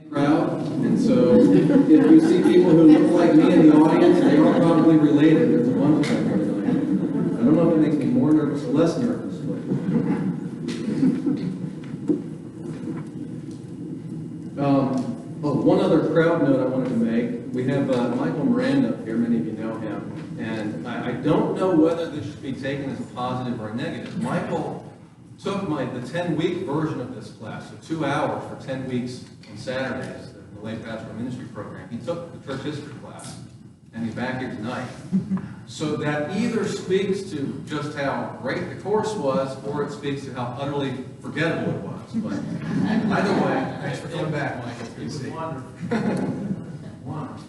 Crowd, and so if you see people who look like me in the audience, they are probably related. There's a bunch of them here tonight. I don't know if it makes me more nervous or less nervous, but one other crowd note I wanted to make. We have Michael Miranda up here. Many of you know him, and I don't know whether this should be taken as a positive or a negative. Michael took the 10-week version of this class, so 2 hours for 10 weeks on Saturdays, the lay pastoral ministry program. He took the church history class, and he's back here tonight. So that either speaks to just how great the course was, or it speaks to how utterly forgettable it was. But either way, Thanks for coming back, Michael. Good to see you. Wonderful.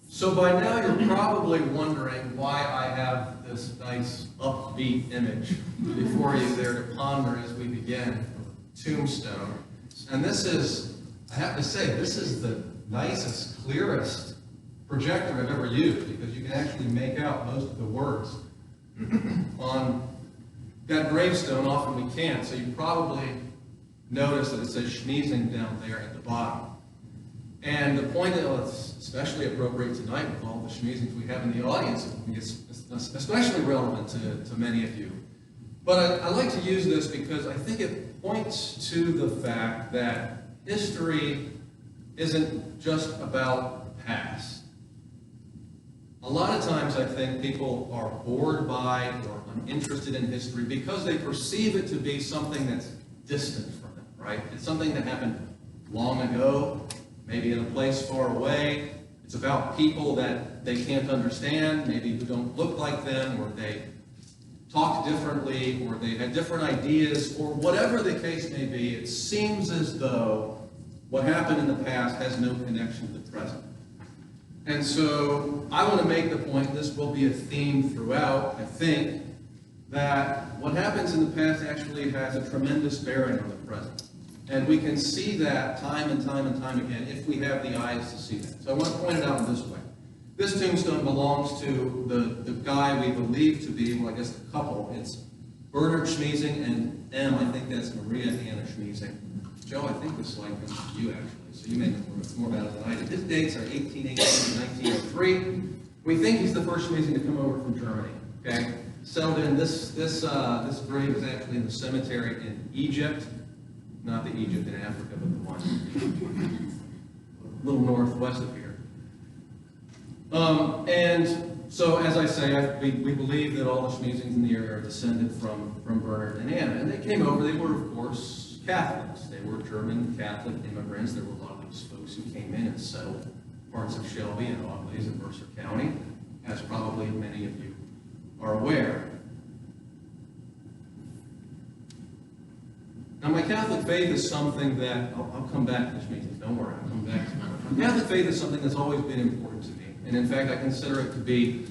So by now you're probably wondering why I have this nice upbeat image before you there to ponder as we begin. Tombstone. And this is, I have to say, this is the nicest, clearest projector I've ever used, because you can actually make out most of the words on that gravestone. Often we can't, so you probably notice that it says Schmiesing down there at the bottom. And the point is, it's especially appropriate tonight with all the Schmiesings we have in the audience. I think it's especially relevant to many of you. But I like to use this because I think it points to the fact that history isn't just about the past. A lot of times I think people are bored by or uninterested in history because they perceive it to be something that's distant from them, right? It's something that happened long ago, maybe in a place far away. It's about people that they can't understand, maybe who don't look like them, or they talk differently, or they had different ideas, or whatever the case may be. It seems as though what happened in the past has no connection to the present. And so I want to make the point, this will be a theme throughout, I think, that what happens in the past actually has a tremendous bearing on the present. And we can see that time and time and time again if we have the eyes to see that. So I want to point it out in this way. This tombstone belongs to the guy we believe to be, well, I guess the couple. It's Bernard Schmiesing and M, I think that's Maria Anna Schmiesing. Joe, I think this slide comes to you, actually, so you may know more about it than I do. His dates are 1818 and 1903. We think he's the first Schmiesing to come over from Germany, okay? Settled in, this grave is actually in the cemetery in Egypt. Not the Egypt in Africa, but the one a little northwest of here. And so, as I say, we believe that all the Schmiesings in the area are descended from Bernard and Anna. And they came over, they were, of course, Catholics. They were German Catholic immigrants. There were a lot of those folks who came in and settled parts of Shelby and Auglaize and Mercer County, as probably many of you are aware. Now, my Catholic faith is something that, I'll come back to this meeting, don't worry, I'll come back to it. My Catholic faith is something that's always been important to me. And in fact, I consider it to be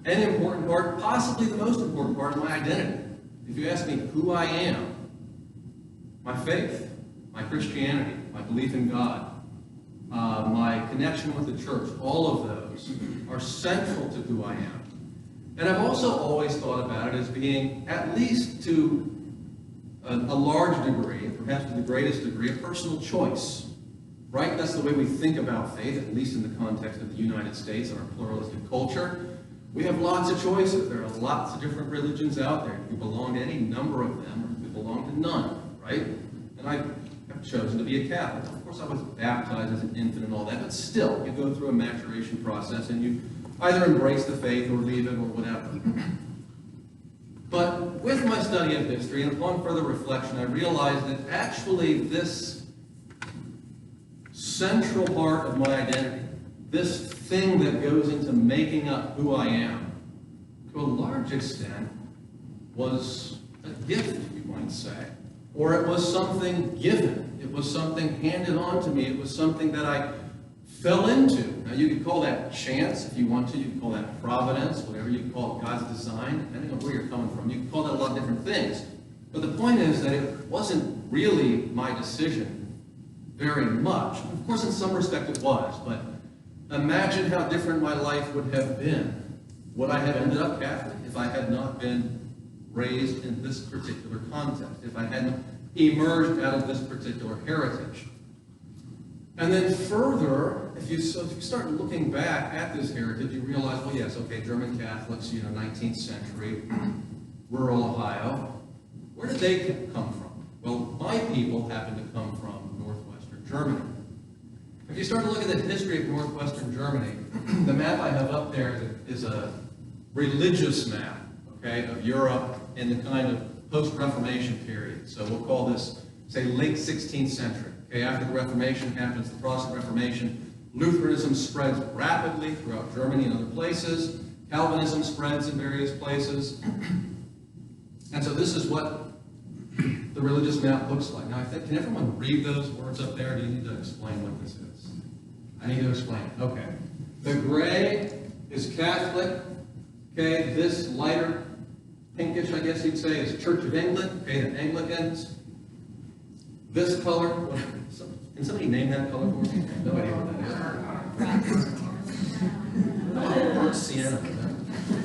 an important part, possibly the most important part of my identity. If you ask me who I am, my faith, my Christianity, my belief in God, my connection with the church, all of those are central to who I am. And I've also always thought about it as being, at least to a large degree, perhaps to the greatest degree, a personal choice. Right? That's the way we think about faith, at least in the context of the United States and our pluralistic culture. We have lots of choices. There are lots of different religions out there. You belong to any number of them, or you belong to none, right? And I have chosen to be a Catholic. Of course, I was baptized as an infant and all that, but still, you go through a maturation process and you either embrace the faith or leave it or whatever. But with my study of history, and upon further reflection, I realized that actually this central part of my identity, this thing that goes into making up who I am, to a large extent, was a gift, you might say. Or it was something given. It was something handed on to me. It was something that I fell into. Now, you could call that chance if you want to. You could call that providence, whatever you call it, God's design, depending on where you're coming from. You can call that a lot of different things. But the point is that it wasn't really my decision very much. Of course, in some respect it was, but imagine how different my life would have been. Would I have ended up Catholic if I had not been raised in this particular context, if I hadn't emerged out of this particular heritage? And then further, if you start looking back at this heritage, you realize, well, yes, okay, German Catholics, 19th century, rural Ohio. Where did they come from? Well, my people happen to come from northwestern Germany. If you start to look at the history of northwestern Germany, the map I have up there is a religious map, okay, of Europe in the kind of post-Reformation period. So we'll call this, say, late 16th century. Okay, after the Reformation happens, the Protestant Reformation, Lutheranism spreads rapidly throughout Germany and other places. Calvinism spreads in various places. And so this is what the religious map looks like. Now, can everyone read those words up there? Or do you need to explain what this is? I need to explain it. Okay. The gray is Catholic. Okay, this lighter pinkish, I guess you'd say, is Church of England. Okay, the Anglicans. This color, can somebody name that color for me? No idea what that is. Or sienna.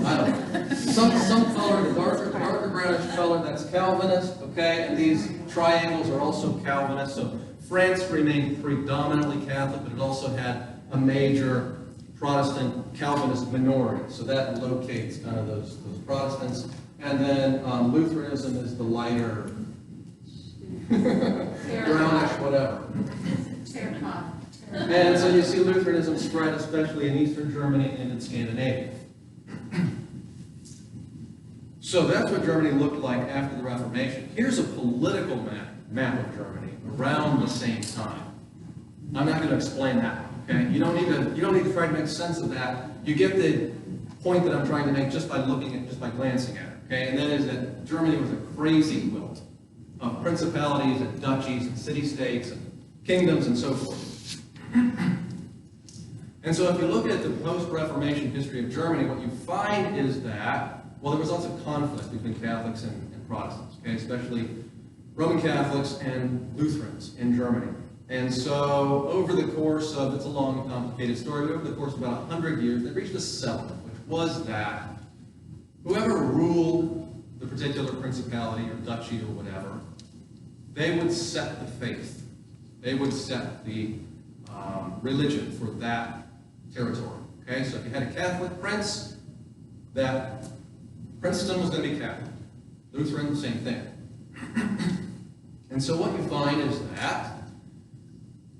I don't know. Some color, the darker brownish color, that's Calvinist, okay? And these triangles are also Calvinist. So France remained predominantly Catholic, but it also had a major Protestant Calvinist minority. So that locates kind of those Protestants. And then Lutheranism is the lighter, brownish, whatever. And so you see Lutheranism spread, especially in Eastern Germany and in Scandinavia. So that's what Germany looked like after the Reformation. Here's a political map of Germany around the same time. I'm not going to explain that, okay? You don't need to try to make sense of that. You get the point that I'm trying to make just by glancing at it, okay? And that is that Germany was a crazy quilt of principalities and duchies and city-states and kingdoms and so forth. And so if you look at the post-Reformation history of Germany, what you find is that, well, there was lots of conflict between Catholics and Protestants, okay? Especially Roman Catholics and Lutherans in Germany. And so over the course of, it's a long, complicated story, but over the course of about 100 years, they reached a settlement, which was that whoever ruled the particular principality or duchy or whatever, they would set the faith. They would set the religion for that territory. Okay, so if you had a Catholic prince, that princedom was going to be Catholic. Lutheran, same thing. And so what you find is that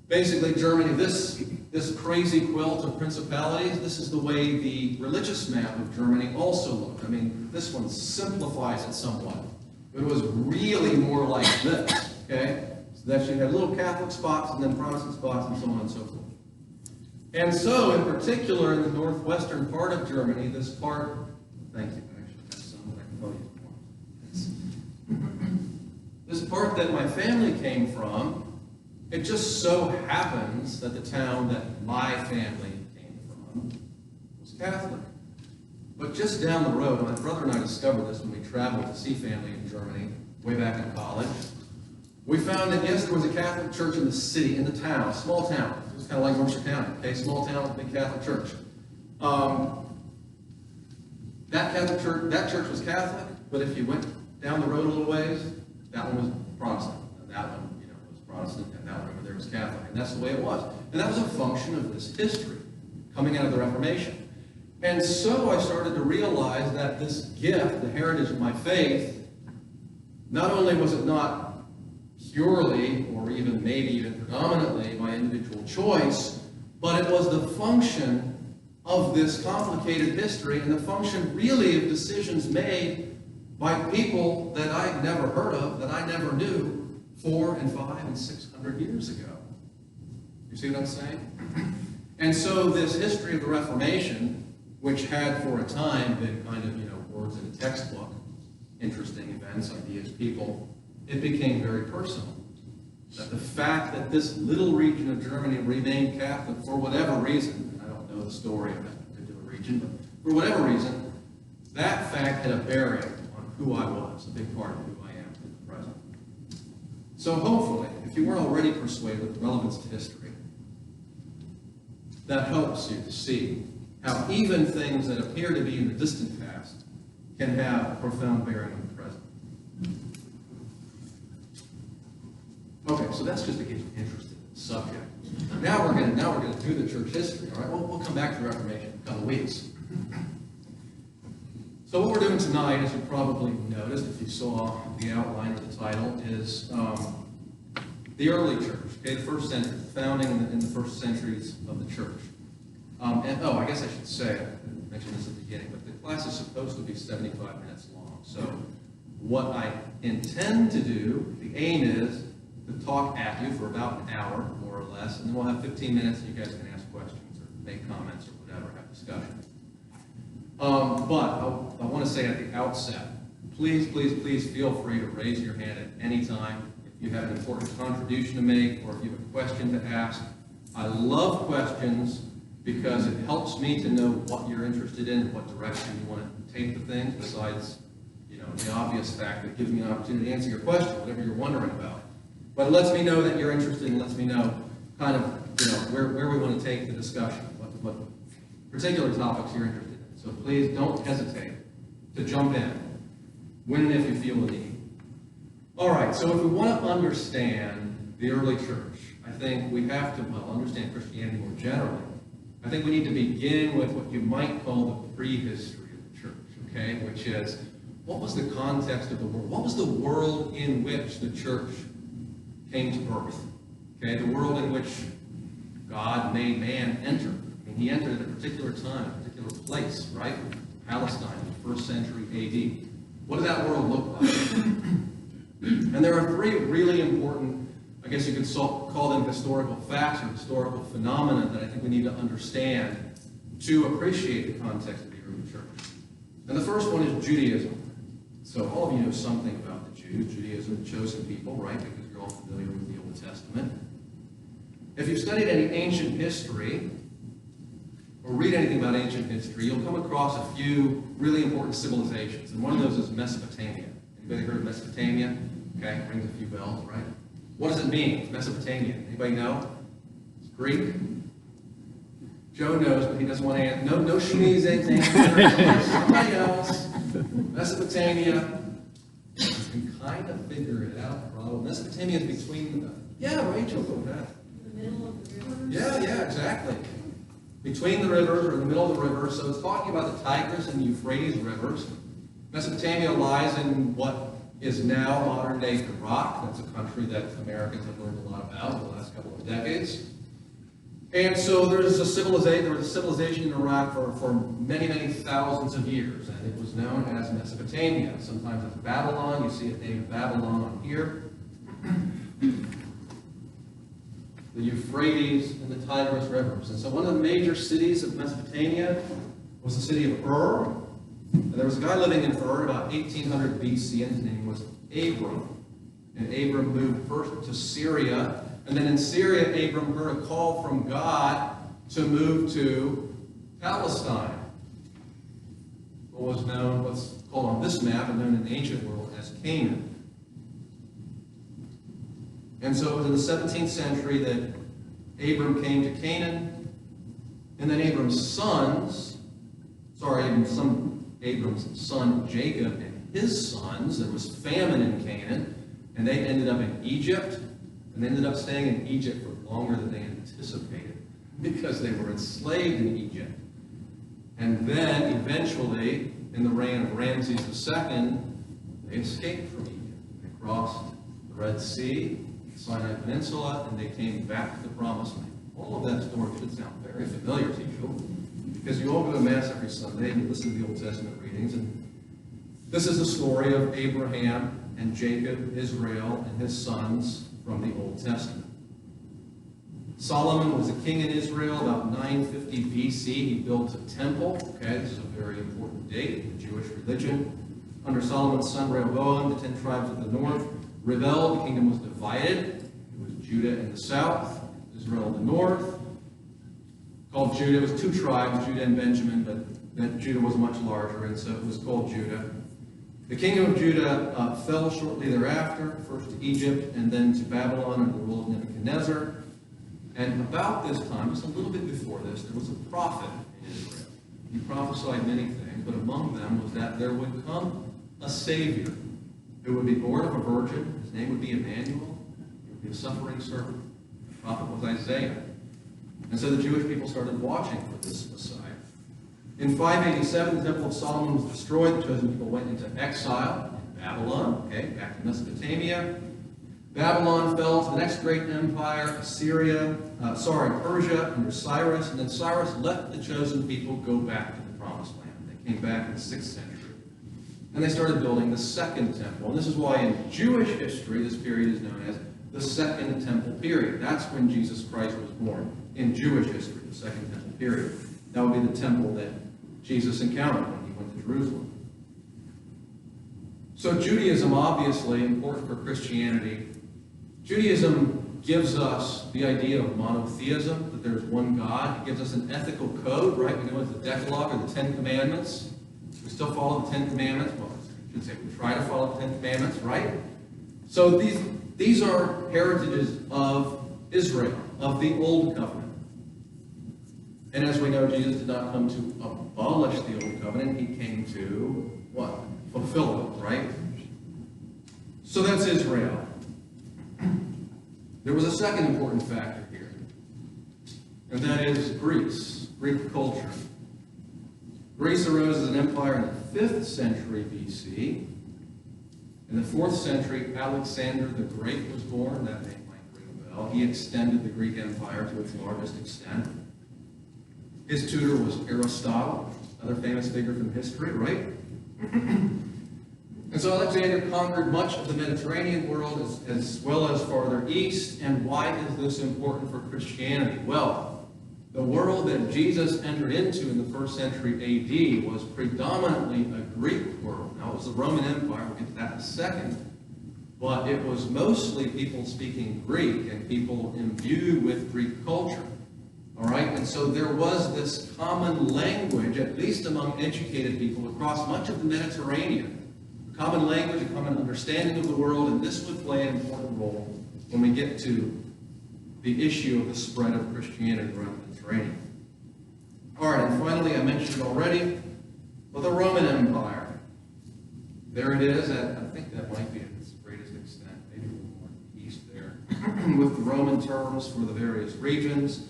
basically Germany, this crazy quilt of principalities, this is the way the religious map of Germany also looked. I mean, this one simplifies it somewhat. It was really more like this, okay? So that you had little Catholic spots and then Protestant spots and so on and so forth. And so, in particular, in the northwestern part of Germany, this part, thank you, I actually have some that I can tell you more. This part that my family came from, it just so happens that the town that my family came from was Catholic. But just down the road, my brother and I discovered this when we traveled to see family in Germany, way back in college. We found that, yes, there was a Catholic church in the city, in the town, small town. It was kind of like Mercer County, okay? Small town, big Catholic church. That church was Catholic, but if you went down the road a little ways, that one was Protestant. And that one, was Protestant, and that one over there was Catholic. And that's the way it was. And that was a function of this history coming out of the Reformation. And so I started to realize that this gift, the heritage of my faith, not only was it not purely, or even maybe even predominantly, my individual choice, but it was the function of this complicated history and the function really of decisions made by people that I'd never heard of, that I never knew 400 and 500 and 600 years ago. You see what I'm saying? And so this history of the Reformation, which had for a time been kind of, words in a textbook, interesting events, ideas, people, it became very personal. That the fact that this little region of Germany remained Catholic for whatever reason, and I don't know the story of that particular region, but for whatever reason, that fact had a bearing on who I was, a big part of who I am in the present. So hopefully, if you weren't already persuaded of the relevance to history, that helps you to see how even things that appear to be in the distant past can have a profound bearing on the present. Okay, so that's just to get you interested in the subject. Now we're going to do the church history. All right, we'll come back to the Reformation in a couple of weeks. So what we're doing tonight, as you probably noticed if you saw the outline or the title, is the early church, okay, the first century, founding in the first centuries of the church. I guess I should say, I mentioned this at the beginning, but the class is supposed to be 75 minutes long. So what I intend to do, the aim is to talk at you for about an hour, more or less, and then we'll have 15 minutes and you guys can ask questions or make comments or whatever, have discussion. But I want to say at the outset, please feel free to raise your hand at any time if you have an important contribution to make or if you have a question to ask. I love questions because it helps me to know what you're interested in and what direction you want to take the things, besides, the obvious fact that it gives me an opportunity to answer your question, whatever you're wondering about. But it lets me know that you're interested and lets me know kind of, where we want to take the discussion, what particular topics you're interested in. So please don't hesitate to jump in when and if you feel the need. All right, so if we want to understand the early church, I think we have to, understand Christianity more generally. I think we need to begin with what you might call the prehistory of the church, okay? Which is, what was the context of the world? What was the world in which the church came to birth? Okay, the world in which God made man enter. I mean, he entered at a particular time, a particular place, right? Palestine, the 1st century A.D. What did that world look like? And there are three really important, I guess you could call them historical facts or historical phenomena that I think we need to understand to appreciate the context of the early church. And the first one is Judaism. So all of you know something about the Jews. Judaism, the chosen people, right? Because you're all familiar with the Old Testament. If you've studied any ancient history, or read anything about ancient history, you'll come across a few really important civilizations. And one of those is Mesopotamia. Anybody heard of Mesopotamia? Okay, rings a few bells, right? What does it mean, Mesopotamia? Anybody know? It's Greek. Joe knows, but he doesn't want to answer. No Schmiesing. Somebody else. Mesopotamia. You can kind of figure it out, probably. Mesopotamia is between the... Yeah, Rachel, go ahead. The middle of the rivers? Yeah, exactly. Between the rivers, or in the middle of the rivers. So it's talking about the Tigris and the Euphrates rivers. Mesopotamia lies in what is now modern-day Iraq. That's a country that Americans have learned a lot about in the last couple of decades. And so there was a civilization in Iraq for many, many thousands of years, and it was known as Mesopotamia, sometimes as Babylon. You see it named Babylon on here. The Euphrates and the Tigris rivers. And so one of the major cities of Mesopotamia was the city of Ur. And there was a guy living in Ur about 1800 BC, and his name was Abram. And Abram moved first to Syria, and then in Syria, Abram heard a call from God to move to Palestine. What's called on this map and known in the ancient world as Canaan. And so it was in the 17th century that Abram came to Canaan, and then Abram's son Jacob and his sons, there was famine in Canaan, and they ended up in Egypt, and they ended up staying in Egypt for longer than they anticipated because they were enslaved in Egypt. And then, eventually, in the reign of Ramses II, they escaped from Egypt. They crossed the Red Sea, the Sinai Peninsula, and they came back to the Promised Land. All of that story should sound very familiar to you, because you all go to Mass every Sunday and you listen to the Old Testament readings. And this is the story of Abraham and Jacob, Israel, and his sons from the Old Testament. Solomon was a king in Israel about 950 BC. He built a temple. Okay, this is a very important date in the Jewish religion. Under Solomon's son Rehoboam, the 10 tribes of the north rebelled. The kingdom was divided. It was Judah in the south, Israel in the north. Called Judah. It was 2 tribes, Judah and Benjamin, but Judah was much larger, and so it was called Judah. The kingdom of Judah fell shortly thereafter, first to Egypt and then to Babylon under the rule of Nebuchadnezzar. And about this time, just a little bit before this, there was a prophet in Israel. He prophesied many things, but among them was that there would come a Savior who would be born of a virgin. His name would be Emmanuel. He would be a suffering servant. The prophet was Isaiah. And so the Jewish people started watching for this Messiah. In 587, the Temple of Solomon was destroyed. The chosen people went into exile in Babylon, back to Mesopotamia. Babylon fell to the next great empire, Persia under Cyrus, and then Cyrus let the chosen people go back to the Promised Land. They came back in the 6th century. And they started building the Second Temple. And this is why in Jewish history, this period is known as the Second Temple period. That's when Jesus Christ was born. In Jewish history, the Second Temple period. That would be the temple that Jesus encountered when he went to Jerusalem. So Judaism, obviously, important for Christianity. Judaism gives us the idea of monotheism, that there's one God. It gives us an ethical code, right? We know it's the Decalogue or the Ten Commandments. We still follow the Ten Commandments. Well, I should say we try to follow the Ten Commandments, right? So these are heritages of Israel, of the Old Covenant. And as we know, Jesus did not come to abolish the Old Covenant. He came to, what? Fulfill it, right? So that's Israel. There was a second important factor here, and that is Greece, Greek culture. Greece arose as an empire in the 5th century BC. In the 4th century, Alexander the Great was born. That name might ring a bell. He extended the Greek Empire to its largest extent. His tutor was Aristotle, another famous figure from history, right? And so Alexander conquered much of the Mediterranean world as well as farther east. And why is this important for Christianity? Well, the world that Jesus entered into in the 1st century AD was predominantly a Greek world. Now, it was the Roman Empire. We'll get to that in a second. But it was mostly people speaking Greek and people imbued with Greek culture. All right? And so there was this common language, at least among educated people across much of the Mediterranean. A common language, a common understanding of the world, and this would play an important role when we get to the issue of the spread of Christianity around the Mediterranean. All right, and finally, I mentioned already, the Roman Empire. There it is. I think that might be at its greatest extent, maybe a little more east there, with the Roman terms for the various regions.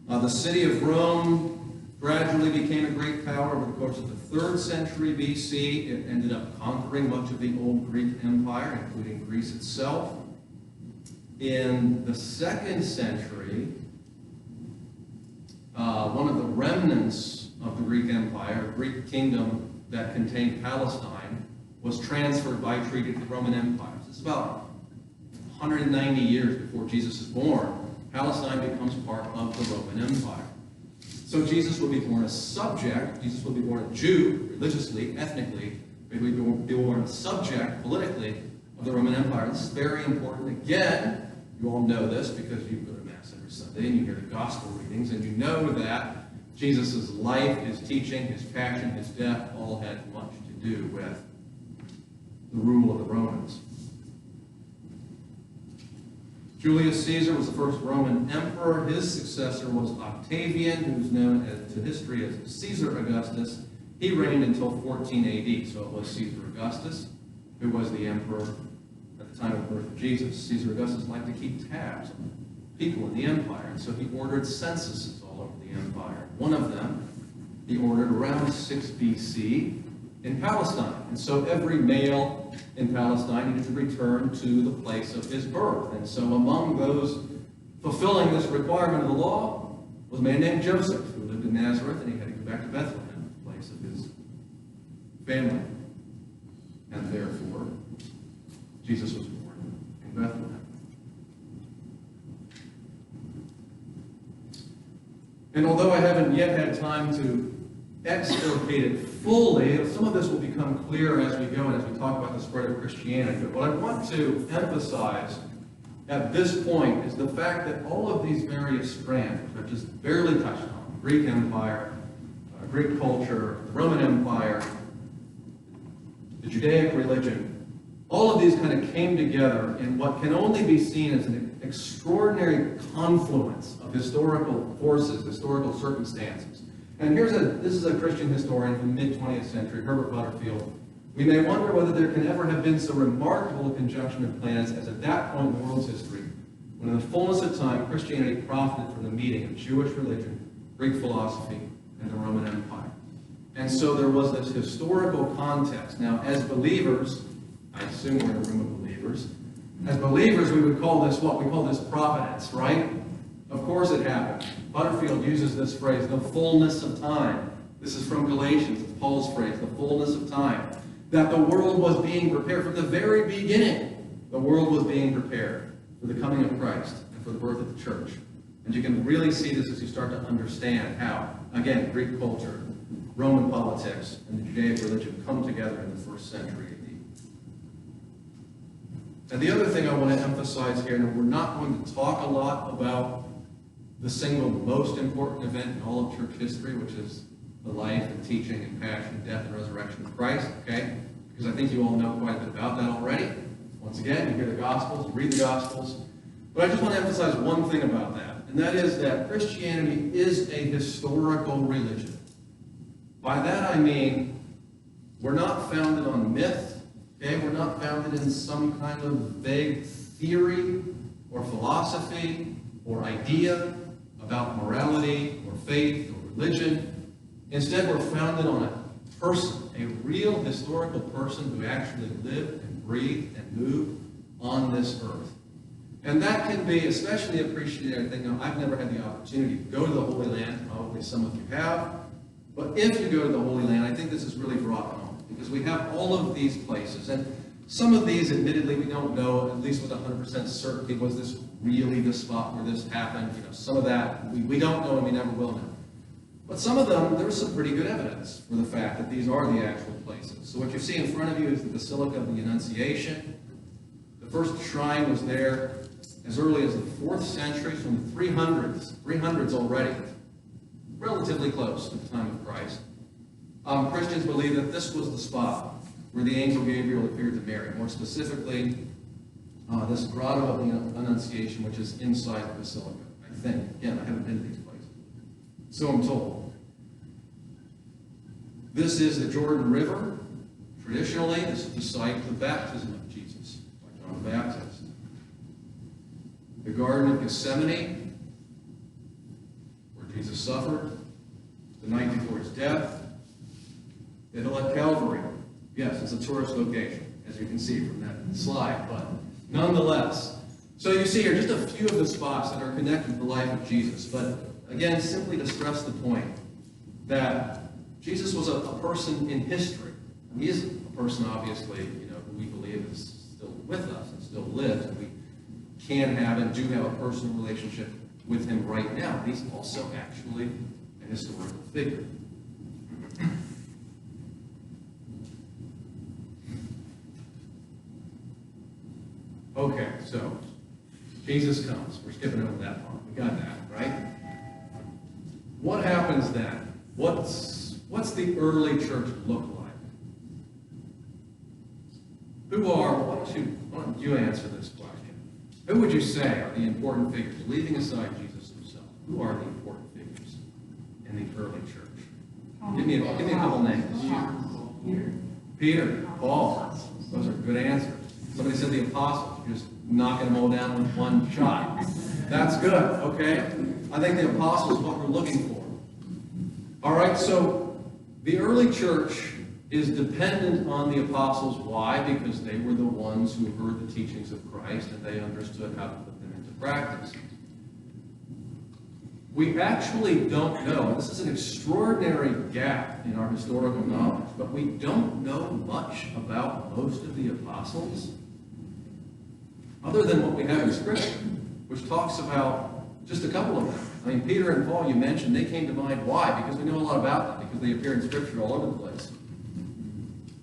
The city of Rome gradually became a great power over the course of the 3rd century BC. It ended up conquering much of the old Greek Empire, including Greece itself. In the 2nd century, one of the remnants of the Greek Empire, a Greek kingdom that contained Palestine, was transferred by treaty to the Roman Empire. This is about 190 years before Jesus is born. Palestine becomes part of the Roman Empire. So Jesus will be born a subject. Jesus will be born a Jew, religiously, ethnically. He will be born a subject, politically, of the Roman Empire. This is very important. Again, you all know this because you go to Mass every Sunday and you hear the Gospel readings, and you know that Jesus' life, his teaching, his passion, his death all had much to do with the rule of the Romans. Julius Caesar was the first Roman emperor. His successor was Octavian, who's known to history as Caesar Augustus. He reigned until 14 AD, so it was Caesar Augustus who was the emperor at the time of the birth of Jesus. Caesar Augustus liked to keep tabs on people in the empire, and so he ordered censuses all over the empire. One of them he ordered around 6 BC in Palestine. And so every male in Palestine needed to return to the place of his birth. And so among those fulfilling this requirement of the law was a man named Joseph, who lived in Nazareth, and he had to go back to Bethlehem, the place of his family. And therefore, Jesus was born in Bethlehem. And although I haven't yet had time to exculpate it fully, some of this will become clear as we go and as we talk about the spread of Christianity. But what I want to emphasize at this point is the fact that all of these various strands, which I've just barely touched on, Greek Empire, Greek culture, the Roman Empire, the Judaic religion, all of these kind of came together in what can only be seen as an extraordinary confluence of historical forces, historical circumstances. And this is a Christian historian from the mid-20th century, Herbert Butterfield. We may wonder whether there can ever have been so remarkable a conjunction of planets as at that point in the world's history when in the fullness of time Christianity profited from the meeting of Jewish religion, Greek philosophy, and the Roman Empire. And so there was this historical context. Now, as believers, I assume we're in a room of believers, as believers we would call this what? We call this providence, right? Of course it happened. Butterfield uses this phrase, the fullness of time. This is from Galatians, it's Paul's phrase, the fullness of time. That the world was being prepared from the very beginning. The world was being prepared for the coming of Christ and for the birth of the church. And you can really see this as you start to understand how, again, Greek culture, Roman politics, and the Judaic religion come together in the first century AD. And the other thing I want to emphasize here, and we're not going to talk a lot about the single most important event in all of church history, which is the life and teaching and passion, death, and resurrection of Christ, okay? Because I think you all know quite a bit about that already. Once again, you hear the Gospels, you read the Gospels. But I just want to emphasize one thing about that, and that is that Christianity is a historical religion. By that I mean, we're not founded on myth, okay? We're not founded in some kind of vague theory or philosophy or idea about morality or faith or religion. Instead, we're founded on a person, a real historical person who actually lived and breathed and moved on this earth. And that can be especially appreciated. I think, I've never had the opportunity to go to the Holy Land. Probably some of you have. But if you go to the Holy Land, I think this is really brought home, because we have all of these places. And some of these, admittedly, we don't know, at least with 100% certainty, was this really the spot where this happened? Some of that we don't know and we never will know. But some of them, there's some pretty good evidence for the fact that these are the actual places. So what you see in front of you is the Basilica of the Annunciation. The first shrine was there as early as the 4th century, so in the 300s already, relatively close to the time of Christ. Christians believe that this was the spot where the angel Gabriel appeared to Mary. More specifically, this Grotto of the Annunciation, which is inside the Basilica, I think. Again, I haven't been to these places. So I'm told. This is the Jordan River. Traditionally, this is the site of the baptism of Jesus by John the Baptist. The Garden of Gethsemane, where Jesus suffered the night before his death. The hill at Calvary. Yes, it's a tourist location, as you can see from that slide, but nonetheless. So you see here just a few of the spots that are connected to the life of Jesus. But again, simply to stress the point that Jesus was a person in history. He is a person, obviously, who we believe is still with us and still lives. And we can have and do have a personal relationship with him right now. He's also actually a historical figure. Okay, so Jesus comes. We're skipping over that part. We got that, right? What happens then? What's the early church look like? Why don't you answer this question? Who would you say are the important figures, leaving aside Jesus himself? Who are the important figures in the early church? Give me a couple names. Peter, Paul. Those are good answers. Somebody said the apostles. You're just knocking them all down with one shot. That's good, okay? I think the apostles is what we're looking for. All right, so the early church is dependent on the apostles. Why? Because they were the ones who heard the teachings of Christ and they understood how to put them into practice. We actually don't know, and this is an extraordinary gap in our historical knowledge, but we don't know much about most of the apostles other than what we have in Scripture, which talks about just a couple of them. I mean, Peter and Paul, you mentioned, they came to mind. Why? Because we know a lot about them, because they appear in Scripture all over the place.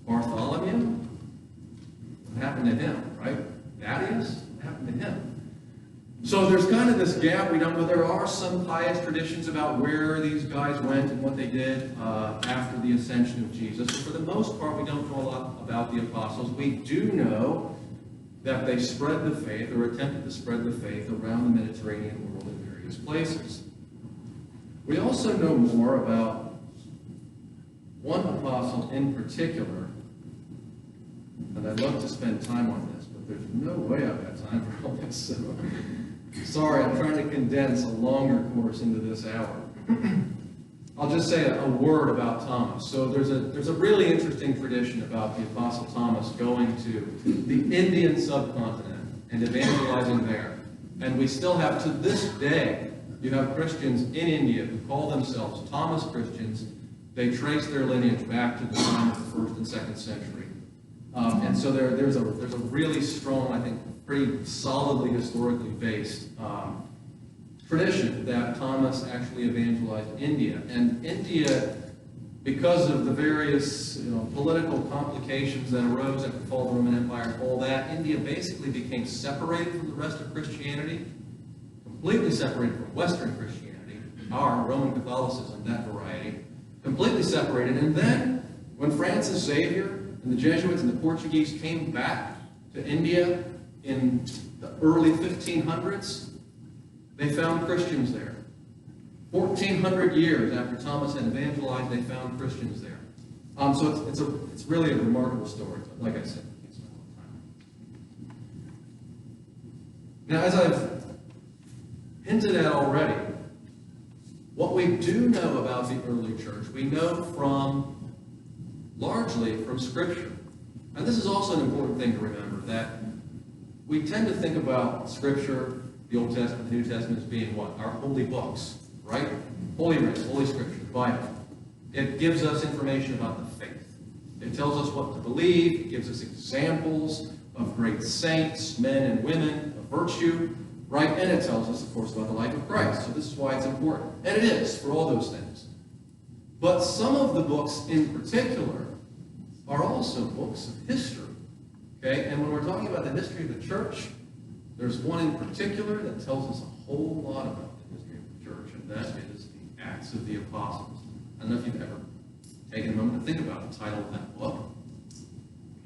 Bartholomew? What happened to him, right? Thaddeus? What happened to him? So there's kind of this gap. We don't know. There are some pious traditions about where these guys went and what they did after the ascension of Jesus. But for the most part, we don't know a lot about the apostles. We do know that they spread the faith, or attempted to spread the faith, around the Mediterranean world in various places. We also know more about one apostle in particular, and I'd love to spend time on this, but there's no way I've got time for all this. So Sorry, I'm trying to condense a longer course into this hour. I'll just say a word about Thomas. So there's a really interesting tradition about the Apostle Thomas going to the Indian subcontinent and evangelizing there. And we still have, to this day, you have Christians in India who call themselves Thomas Christians. They trace their lineage back to the time of the 1st and 2nd century. And so there's a really strong, I think, pretty solidly historically based tradition that Thomas actually evangelized India. And India, because of the various political complications that arose after the fall of the Roman Empire and all that, India basically became separated from the rest of Christianity, completely separated from Western Christianity, our Roman Catholicism, that variety, completely separated. And then, when Francis Xavier and the Jesuits and the Portuguese came back to India in the early 1500s, they found Christians there. 1,400 years after Thomas had evangelized, they found Christians there. So it's really a remarkable story. But like I said, we can't spend a lot of time. Now, as I've hinted at already, what we do know about the early church, we know largely from Scripture. And this is also an important thing to remember, that we tend to think about Scripture, the Old Testament, the New Testament, as being what? Our holy books, right? Holy Writ, Holy Scripture, the Bible. It gives us information about the faith. It tells us what to believe. It gives us examples of great saints, men and women, of virtue, right? And it tells us, of course, about the life of Christ. So this is why it's important. And it is, for all those things. But some of the books in particular are also books of history. Okay? And when we're talking about the history of the church, there's one in particular that tells us a whole lot about the history of the church, and that is the Acts of the Apostles. I don't know if you've ever taken a moment to think about the title of that book.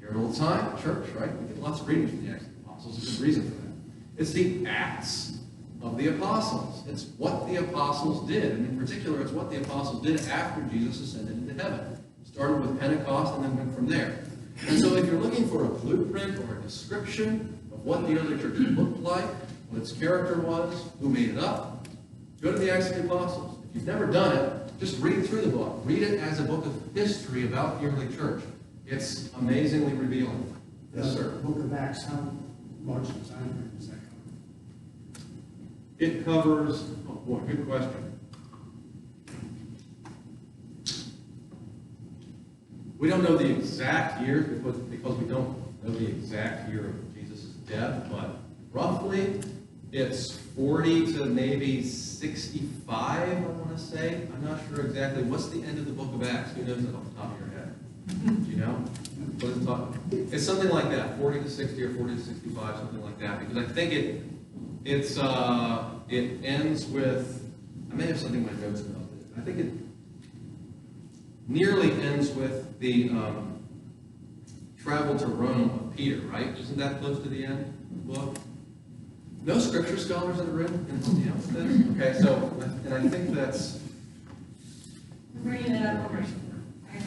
We hear it all the time at church, right? We get lots of readings from the Acts of the Apostles. There's a good reason for that. It's the Acts of the Apostles. It's what the Apostles did, and in particular, it's what the Apostles did after Jesus ascended into heaven. It started with Pentecost and then went from there. And so if you're looking for a blueprint or a description of what the early church looked like, what its character was, who made it up, go to the Acts of the Apostles. If you've never done it, just read through the book. Read it as a book of history about the early church. It's amazingly revealing. Yes, sir. The book of Acts, how large a time period does that cover? It covers, oh boy, good question. We don't know the exact years because we don't know the exact year of Jesus' death, but roughly it's 40 to maybe 65, I want to say. I'm not sure exactly. What's the end of the book of Acts? Who knows that off the top of your head? Do you know? What is it talking? It's something like that, 40 to 60 or 40 to 65, something like that. Because I think it ends with, I may have something in my notes about this. I think it nearly ends with the travel to Rome of Peter, right? Isn't that close to the end of the book? No scripture scholars in the room can help me out with this? Okay, so, and I think that's... I'm bringing it up over I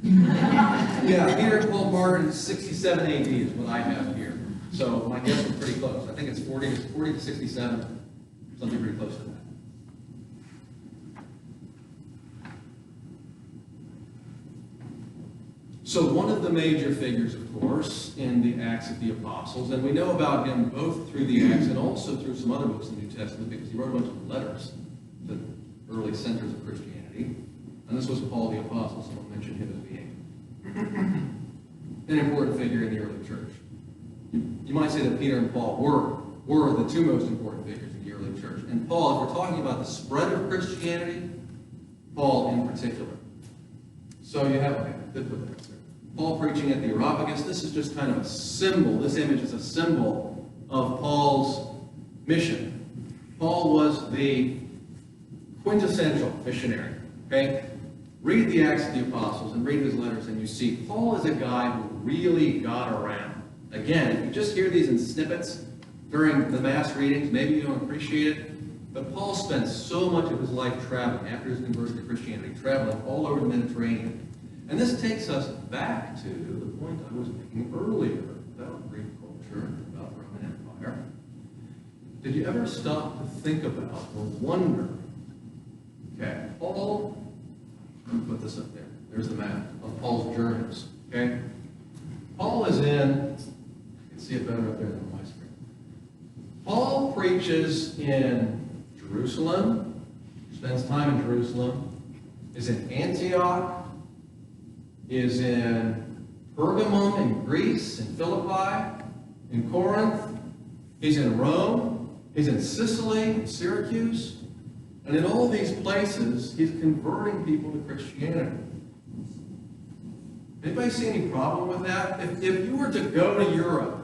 Yeah, Peter and Paul martyred 67 AD is what I have here. So my guess is pretty close. I think it's 40 to 67, something pretty close to that. So one of the major figures, of course, in the Acts of the Apostles, and we know about him both through the Acts and also through some other books in the New Testament because he wrote a bunch of letters to early centers of Christianity. And this was Paul the Apostle, someone mentioned him as being an important figure in the early church. You might say that Peter and Paul were the two most important figures in the early church. And Paul, if we're talking about the spread of Christianity, Paul in particular. So you have, okay, good with that. Paul preaching at the Areopagus. This is just kind of a symbol. This image is a symbol of Paul's mission. Paul was the quintessential missionary. Okay? Read the Acts of the Apostles and read his letters and you see Paul is a guy who really got around. Again, if you just hear these in snippets during the mass readings, maybe you don't appreciate it. But Paul spent so much of his life traveling after his conversion to Christianity, traveling all over the Mediterranean. And this takes us back to the point I was making earlier about Greek culture, about the Roman Empire. did you ever stop to think about or wonder? Okay, Paul, let me put this up there. There's the map of Paul's journeys. Okay, Paul is in, you can see it better up there than on my screen. Paul preaches in Jerusalem, spends time in Jerusalem, is in Antioch, is in Pergamum in Greece, in Philippi, in Corinth, he's in Rome, he's in Sicily, in Syracuse, and in all these places, he's converting people to Christianity. Anybody see any problem with that? If you were to go to Europe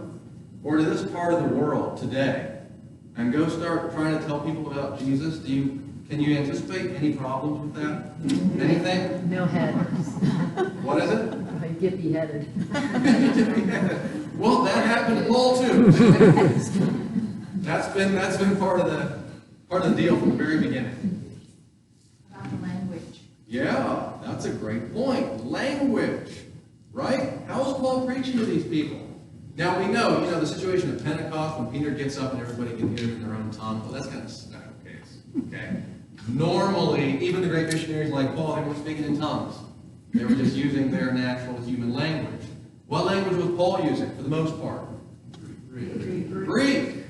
or to this part of the world today and go start trying to tell people about Jesus, can you anticipate any problems with that? Anything? No head. What is it? Yippee headed. Well, that happened to Paul too. That's been part of the deal from the very beginning. About the language. Yeah, that's a great point. Language, right? How is Paul preaching to these people? Now we know, the situation of Pentecost when Peter gets up and everybody can hear in their own tongue. Well, that's kind of a special case. Okay. Normally, even the great missionaries like Paul, they weren't speaking in tongues. They were just using their natural human language. What language was Paul using for the most part? Greek.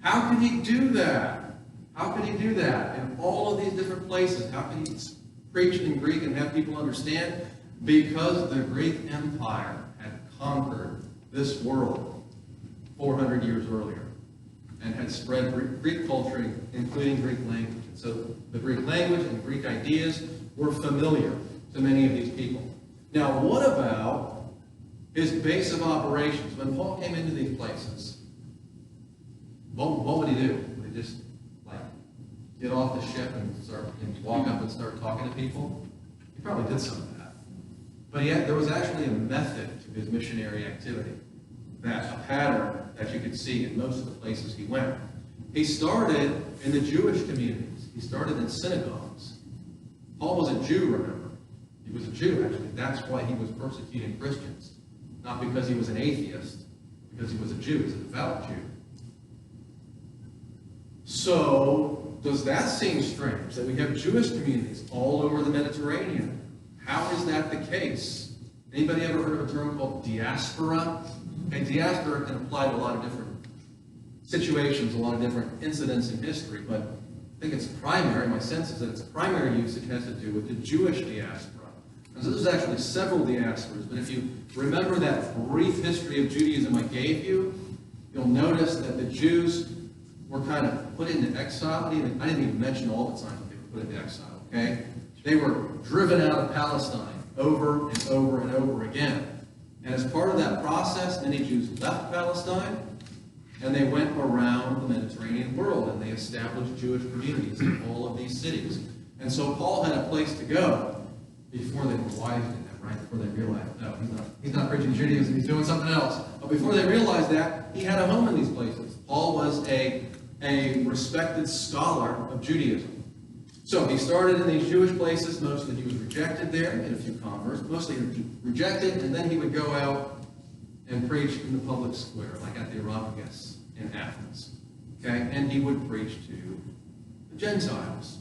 How could he do that? How could he do that in all of these different places? How could he preach in Greek and have people understand? Because the Greek Empire had conquered this world 400 years earlier and had spread Greek culture, including Greek language. And so the Greek language and Greek ideas were familiar to many of these people. Now, what about his base of operations? When Paul came into these places, what would he do? Would he just get off the ship and walk up and start talking to people? He probably did some of that. But yet there was actually a method to his missionary activity, a pattern that you could see in most of the places he went. He started in the Jewish communities. He started in synagogues. Paul was a Jew, remember. He was a Jew, actually. That's why he was persecuting Christians. Not because he was an atheist, because he was a Jew. He was a devout Jew. So, does that seem strange that we have Jewish communities all over the Mediterranean? How is that the case? Anybody ever heard of a term called diaspora? Okay, diaspora can apply to a lot of different situations, a lot of different incidents in history, but I think its primary, my sense is that its primary usage has to do with the Jewish diaspora. And so there's actually several diasporas, but if you remember that brief history of Judaism I gave you, you'll notice that the Jews were kind of put into exile. I didn't even mention all the times that they were put into exile, okay? They were driven out of Palestine over and over and over again. And as part of that process, many Jews left Palestine, and they went around the Mediterranean world, and they established Jewish communities in all of these cities. And so Paul had a place to go before they were wise in that, right? Before they realized, no, he's not preaching Judaism, he's doing something else. But before they realized that, he had a home in these places. Paul was a respected scholar of Judaism. So he started in these Jewish places. Mostly he was rejected there, made a few converts. Mostly rejected, and then he would go out and preach in the public square, like at the Areopagus in Athens. Okay? And he would preach to the Gentiles.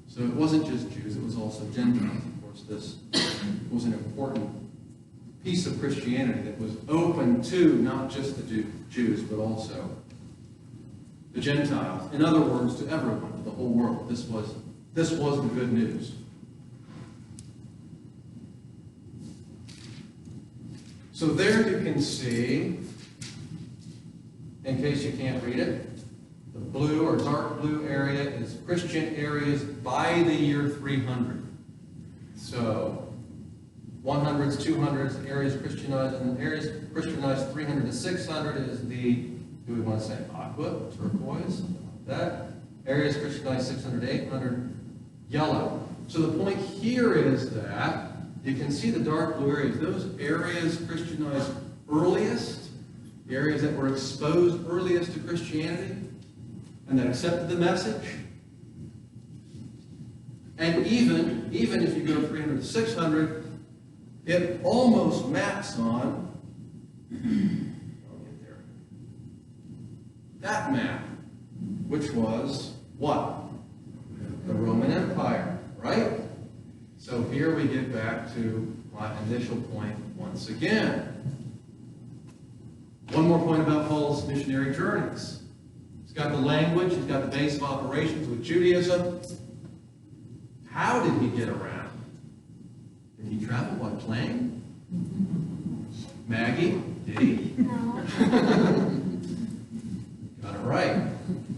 So it wasn't just Jews, it was also Gentiles. Of course, this was an important piece of Christianity that was open to not just the Jews, but also the Gentiles. In other words, to everyone, to the whole world. This was the good news. So there you can see, in case you can't read it, the blue or dark blue area is Christian areas by the year 300. So 100s, 200s, areas Christianized, and areas Christianized 300 to 600 is the, do we want to say aqua, turquoise, something like that. Areas Christianized 600 to 800, yellow. So the point here is that you can see the dark blue areas. Those areas Christianized earliest, the areas that were exposed earliest to Christianity, and that accepted the message. And even if you go 300 to 600, it almost maps on, I'll get there, that map. which was what? The Roman Empire, right? So here we get back to my initial point once again. One more point about Paul's missionary journeys. He's got the language, he's got the base of operations with Judaism. How did he get around? Did he travel by plane? Maggie, did he? No. Got it right.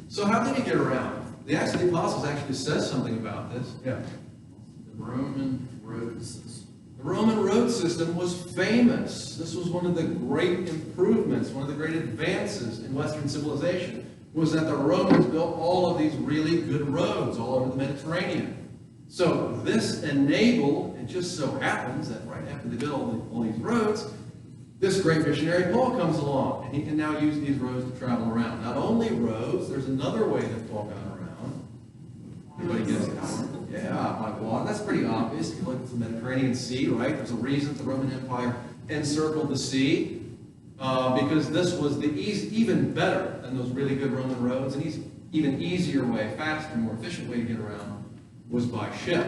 So how did he get around? The Acts of the Apostles actually says something about this. Yeah. The Roman road system. The Roman road system was famous. This was one of the great improvements, one of the great advances in Western civilization, was that the Romans built all of these really good roads all over the Mediterranean. So this enabled, it just so happens that right after they built all these roads, this great missionary Paul comes along, and he can now use these roads to travel around. Not only roads, there's another way that Paul got around. Everybody gets it? Yeah, by water. That's pretty obvious. If you look at the Mediterranean Sea, right? There's a reason the Roman Empire encircled the sea, because this was the even better than those really good Roman roads, and even easier way, faster, more efficient way to get around was by ship.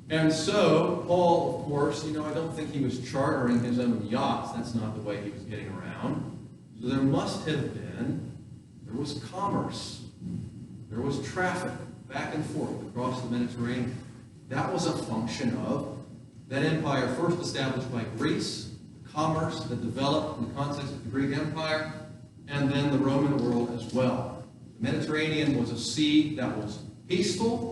And so, Paul, of course, I don't think he was chartering his own yachts. That's not the way he was getting around. So there must have been, there was commerce. There was traffic back and forth across the Mediterranean. That was a function of that empire first established by Greece, commerce that developed in the context of the Greek Empire, and then the Roman world as well. The Mediterranean was a sea that was peaceful.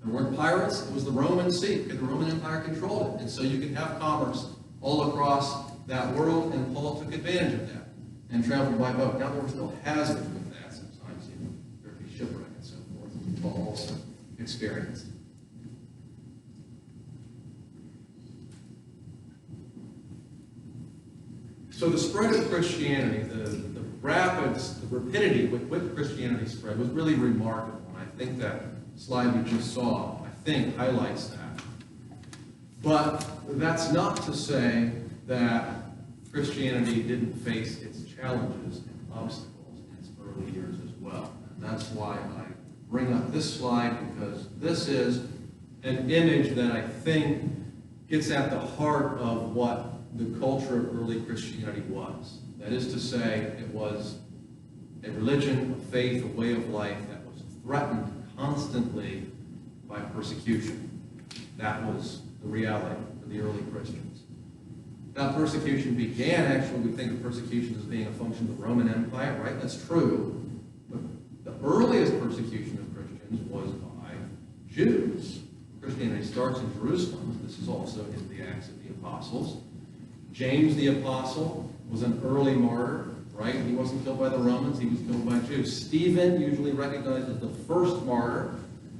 There weren't pirates. It was the Roman Sea. The Roman Empire controlled it. And so you could have commerce all across that world, and Paul took advantage of that and traveled by boat. Now, there were still hazards with that. Sometimes there would be shipwreck and so forth. Paul also experienced. So the spread of Christianity, the rapidity with which Christianity spread was really remarkable. And I think that slide you just saw, highlights that. But that's not to say that Christianity didn't face its challenges and obstacles in its early years as well. And that's why I bring up this slide, because this is an image that I think gets at the heart of what the culture of early Christianity was. That is to say, it was a religion, a faith, a way of life that was threatened constantly by persecution. That was the reality for the early Christians. Now, persecution began, actually, we think of persecution as being a function of the Roman Empire, right? That's true. But the earliest persecution of Christians was by Jews. Christianity starts in Jerusalem. This is also in the Acts of the Apostles. James the Apostle was an early martyr, right? He wasn't killed by the Romans, he was killed by Jews. Stephen, usually recognized as the first martyr,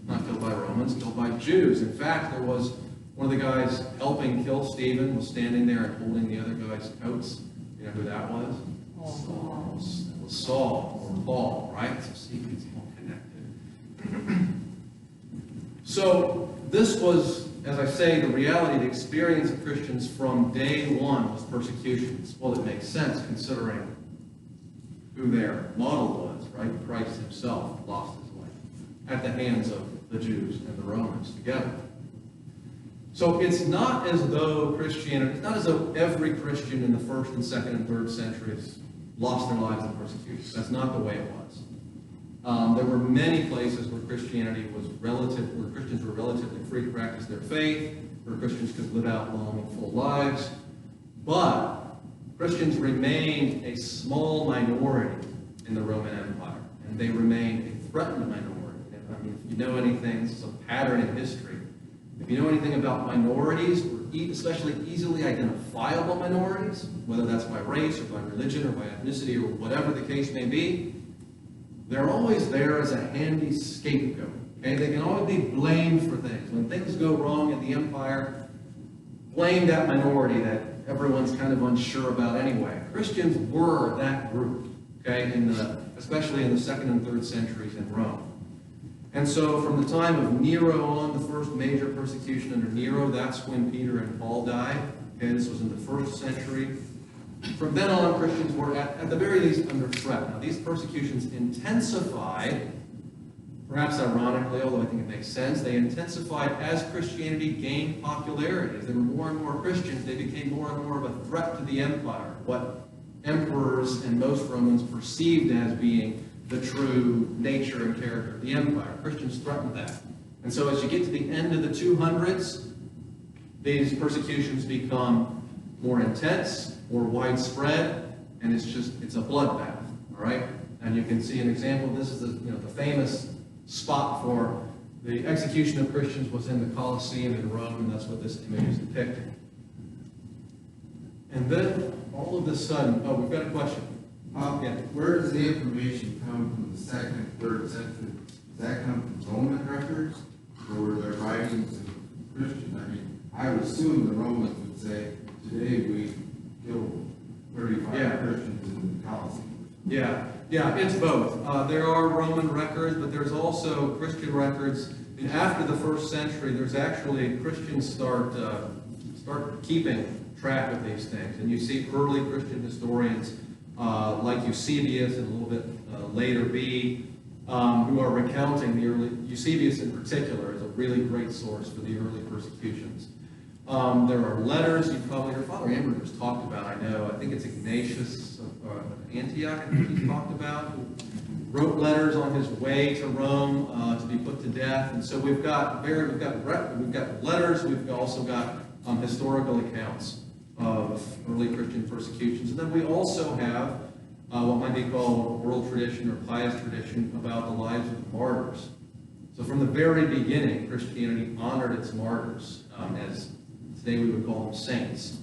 not killed by Romans, killed by Jews. In fact, there was one of the guys helping kill Stephen was standing there and holding the other guy's coats. You know who that was? Saul. That was Saul, or Paul, right? So see, it's all connected. So this was, as I say, the reality, the experience of Christians from day one was persecutions. Well, it makes sense considering who their model was, right? Christ himself lost his life at the hands of the Jews and the Romans together. So it's not as though Christianity, it's not as though every Christian in the 1st and 2nd and 3rd centuries lost their lives in persecution. That's not the way it was. There were many places where Christianity was where Christians were relatively free to practice their faith, where Christians could live out long and full lives. But Christians remained a small minority in the Roman Empire, and they remained a threatened minority. I mean, if you know anything, this is a pattern in history. If you know anything about minorities, or especially easily identifiable minorities, whether that's by race or by religion or by ethnicity or whatever the case may be, they're always there as a handy scapegoat. Okay? They can always be blamed for things. When things go wrong in the empire, blame that minority that everyone's kind of unsure about anyway. Christians were that group, okay, especially in the 2nd and 3rd centuries in Rome. And so from the time of Nero on, the first major persecution under Nero, that's when Peter and Paul died. Okay, this was in the 1st century. From then on, Christians were at the very least under threat. Now, these persecutions intensified, perhaps ironically, although I think it makes sense, they intensified as Christianity gained popularity. As there were more and more Christians, they became more and more of a threat to the empire, what emperors and most Romans perceived as being the true nature and character of the empire. Christians threatened that. And so as you get to the end of the 200s, these persecutions become more intense, more widespread, and it's a bloodbath, all right? And you can see an example. This is the famous spot for the execution of Christians was in the Colosseum in Rome, and that's what this image is depicting. And then, all of a sudden, we've got a question. Yeah. Where does the information come from the 2nd, 3rd century? Does that come from Roman records, or were there writings of Christians? I mean, I would assume the Romans would say, today we killed 35 Christians in the Colosseum. Yeah, it's both. There are Roman records, but there's also Christian records. And after the 1st century, there's actually Christians start keeping track of these things. And you see early Christian historians like Eusebius and a little bit later Bede, who are recounting the early, Eusebius in particular is a really great source for the early persecutions. There are letters you've probably heard Father Amberger's talked about, I know. I think it's Ignatius of Antioch, I think he's talked about, who wrote letters on his way to Rome to be put to death. And so we've got letters, we've also got historical accounts of early Christian persecutions. And then we also have what might be called oral tradition or pious tradition about the lives of the martyrs. So from the very beginning, Christianity honored its martyrs, as today we would call them saints.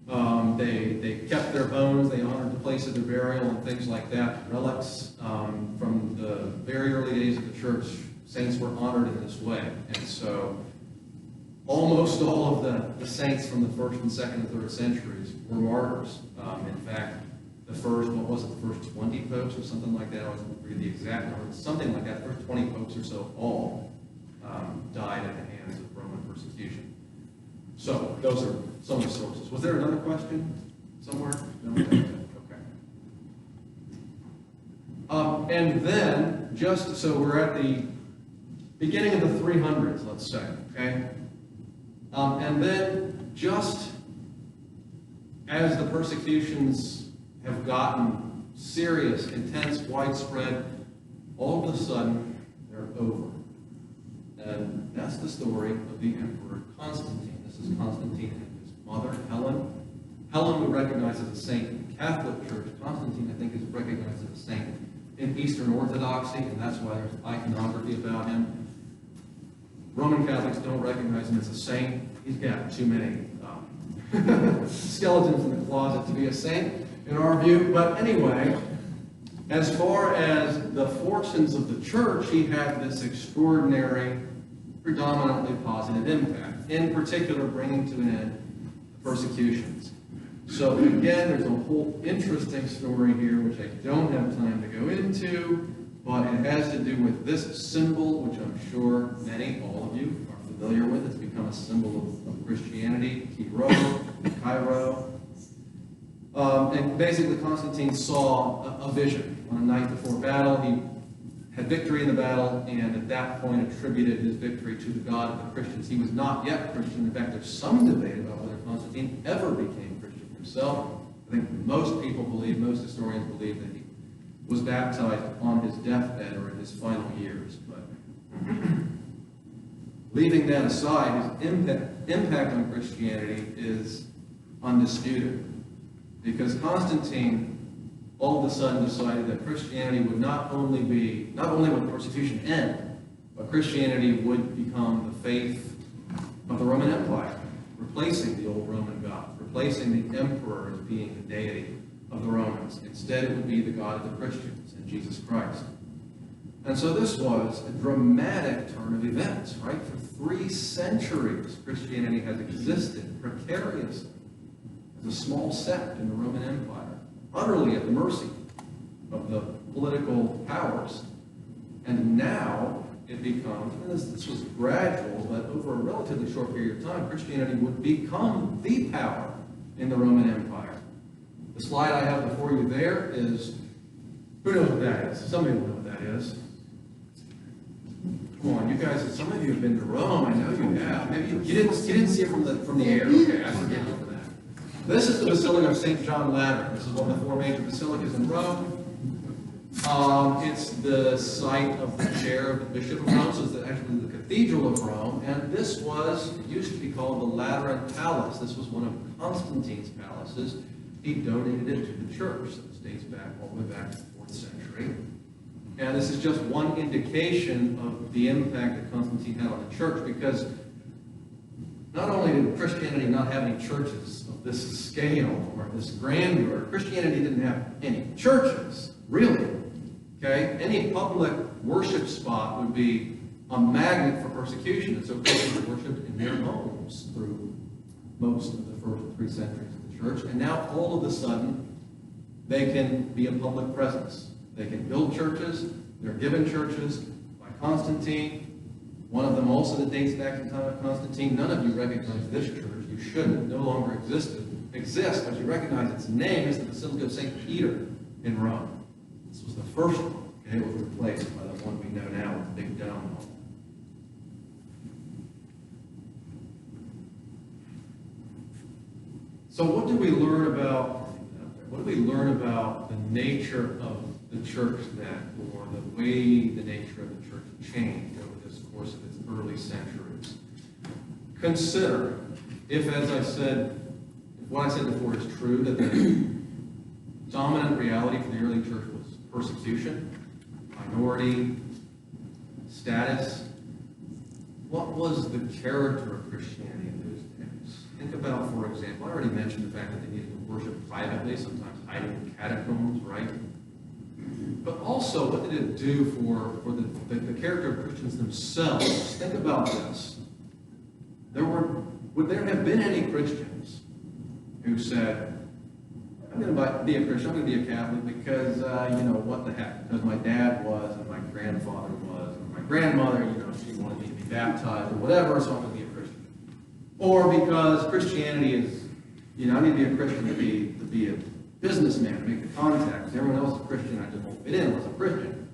They kept their bones, they honored the place of their burial and things like that, relics. From the very early days of the church, saints were honored in this way. And so almost all of the saints from the 1st and 2nd and 3rd centuries were martyrs. In fact, the first 20 popes or something like that, I was read the exact number, something like that, the first 20 popes or so all died at the hands of Roman persecution. So those are some of the sources. Was there another question somewhere? No? Okay. And then, just so we're at the beginning of the 300s, let's say, okay? And then, just as the persecutions have gotten serious, intense, widespread, all of a sudden, they're over. And that's the story of the Emperor Constantine. This is Constantine and his mother, Helen. Helen we recognize as a saint in the Catholic Church. Constantine, I think, is recognized as a saint in Eastern Orthodoxy, and that's why there's iconography about him. Roman Catholics don't recognize him as a saint. He's got too many skeletons in the closet to be a saint, in our view. But anyway, as far as the fortunes of the church, he had this extraordinary, predominantly positive impact, in particular bringing to an end the persecutions. So again, there's a whole interesting story here, which I don't have time to go into, but it has to do with this symbol, which I'm sure many, all of you, are familiar with. It's become a symbol of Christianity, Cairo. And basically, Constantine saw a vision on a night before battle. He had victory in the battle, and at that point attributed his victory to the God of the Christians. He was not yet Christian. In fact, there's some debate about whether Constantine ever became Christian himself. I think most people believe, most historians believe that he was baptized on his deathbed or in his final years. But leaving that aside, his impact on Christianity is undisputed. Because Constantine all of a sudden decided that Christianity would not only would persecution end, but Christianity would become the faith of the Roman Empire, replacing the old Roman God, replacing the emperor as being the deity of the Romans. Instead, it would be the God of the Christians in Jesus Christ. And so this was a dramatic turn of events, right? For 3 centuries, Christianity has existed precariously as a small sect in the Roman Empire, utterly at the mercy of the political powers. And now it becomes, and this was gradual, but over a relatively short period of time, Christianity would become the power in the Roman Empire. The slide I have before you there is, who knows what that is? Somebody will know what that is. Come on, you guys, some of you have been to Rome, I know you have. Maybe you didn't see it from the air. Okay, I forgive you for that. This is the Basilica of St. John Lateran. This is one of the 4 major basilicas in Rome. It's the site of the chair of the Bishop of Rome, so it's actually the Cathedral of Rome, and this was, it used to be called the Lateran Palace. This was one of Constantine's palaces. He donated it to the church, so this dates back all the way back to the 4th century. And this is just one indication of the impact that Constantine had on the church, because not only did Christianity not have any churches of this scale or this grandeur, Christianity didn't have any churches, really. Okay? Any public worship spot would be a magnet for persecution, and so Christians worshipped in their homes through most of the first 3 centuries of the church. And now, all of a sudden, they can be a public presence. They can build churches. They're given churches by Constantine. One of them also that dates back to the time of Constantine. None of you recognize this church. You shouldn't. It no longer exists, but you recognize its name as the Basilica of St. Peter in Rome. This was the first one, and it was replaced by the one we know now with the big dome. So what do we learn about the nature of the church then, or the way the nature of the church changed over this course of its early centuries? Consider, if, as I said, if what I said before is true, that the dominant reality for the early church was persecution, minority, status. What was the character of Christianity in those days? Think about, for example, I already mentioned the fact that they needed to worship privately, sometimes hiding in catacombs, right? But also, what did it do for the character of Christians themselves? Think about this. Would there have been any Christians who said, I'm going to be a Christian, I'm going to be a Catholic because, what the heck? Because my dad was, and my grandfather was, and my grandmother, she wanted me to be baptized or whatever, so I'm going to be a Christian. Or because Christianity is, I need to be a Christian to be a businessman, to make the contacts. Everyone else is a Christian, I just won't fit in unless I'm Christian.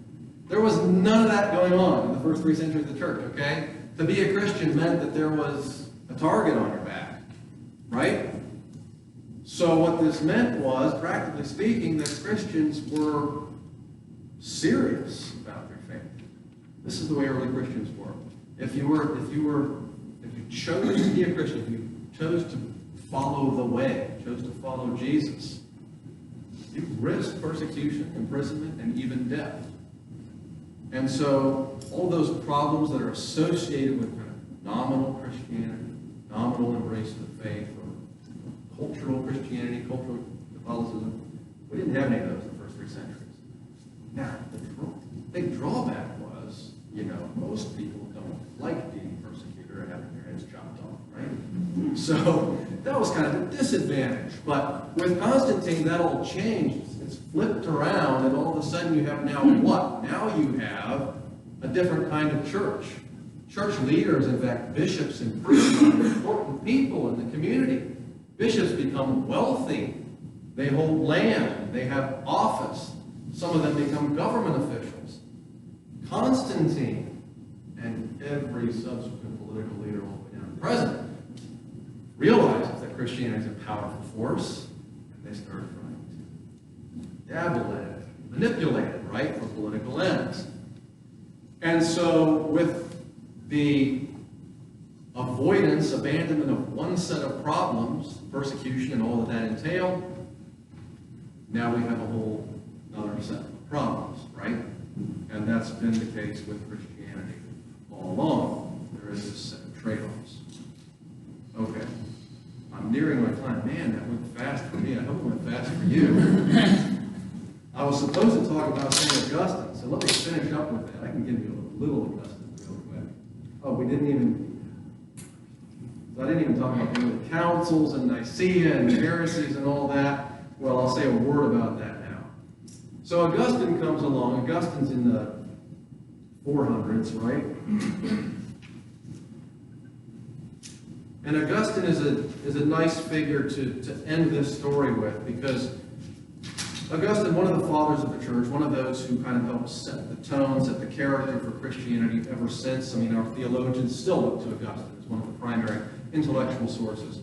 There was none of that going on in the first 3 centuries of the church, okay? To be a Christian meant that there was a target on your back, right? So what this meant was, practically speaking, that Christians were serious about their faith. This is the way early Christians were. If you chose to be a Christian, if you chose to follow the way, chose to follow Jesus, you risked persecution, imprisonment, and even death. And so all those problems that are associated with kind of nominal Christianity, nominal embrace of the faith, or cultural Christianity, cultural Catholicism, we didn't have any of those in the first 3 centuries. Now, the big drawback was, most people don't like being persecuted or having their heads chopped off, right? So that was kind of a disadvantage. But with Constantine, that all changed. It's flipped around, and all of a sudden you have now what? Now you have a different kind of church. Church leaders, in fact, bishops and priests, are important people in the community. Bishops become wealthy. They hold land. They have office. Some of them become government officials. Constantine and every subsequent political leader all the way down to the president realizes that Christianity is a powerful force, and they start trying to dabble in it, manipulate it, right, for political ends. And so with the avoidance, abandonment of one set of problems, persecution and all that that entailed, now we have a whole other set of problems, right? And that's been the case with Christianity all along. There is this set of trade-offs. Okay. I'm nearing my time. Man, that went fast for me. I hope it went fast for you. I was supposed to talk about St. Augustine, so let me finish up with that. I can give you a little Augustine real quick. Oh, I didn't even talk about the councils and Nicaea and heresies and all that. Well, I'll say a word about that now. So Augustine comes along. Augustine's in the 400s, right? And Augustine is a nice figure to end this story with, because Augustine, one of the fathers of the church, one of those who kind of helped set the tone, set the character for Christianity ever since. I mean, our theologians still look to Augustine as one of the primary intellectual sources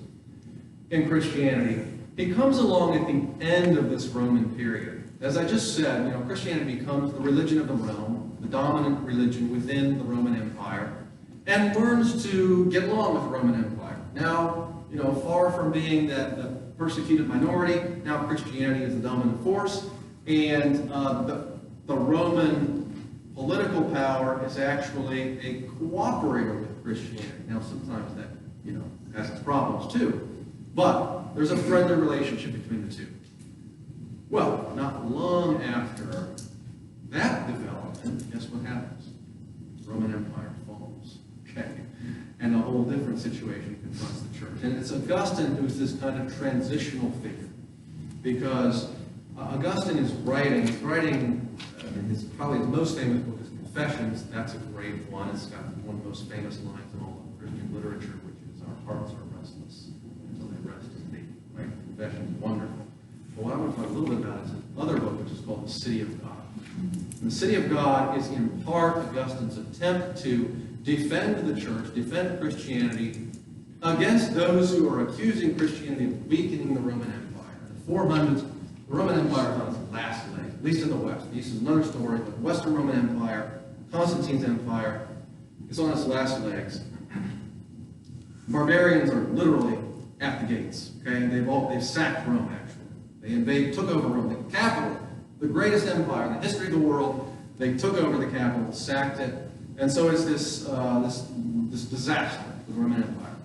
in Christianity. He comes along at the end of this Roman period. As I just said, Christianity becomes the religion of the realm, the dominant religion within the Roman Empire, and learns to get along with the Roman Empire. Now, far from being the persecuted minority, now Christianity is the dominant force, and the Roman political power is actually a cooperator with Christianity. Now, sometimes that, has its problems too, but there's a friendly relationship between the two. Well, not long after that development, guess what happens? The Roman Empire falls. Okay? And a whole different situation confronts the church. And it's Augustine who's this kind of transitional figure. Because Augustine is writing, probably his most famous book is Confessions. That's a great one. It's got one of the most famous lines in all of Christian literature, which is, "Our hearts are restless until they rest in thee." Right? Confessions is wonderful. But what I want to talk a little bit about is his other book, which is called The City of God. And the City of God is in part Augustine's attempt to defend the church, defend Christianity against those who are accusing Christianity of weakening the Roman Empire. In the 400s, the Roman Empire is on its last leg, at least in the West. The East is another story, but the Western Roman Empire, Constantine's empire, is on its last legs. Barbarians are literally at the gates. Okay, they've sacked Rome. Actually, they took over Rome, the capital, the greatest empire in the history of the world. They took over the capital, sacked it. And so it's this disaster for the Roman Empire.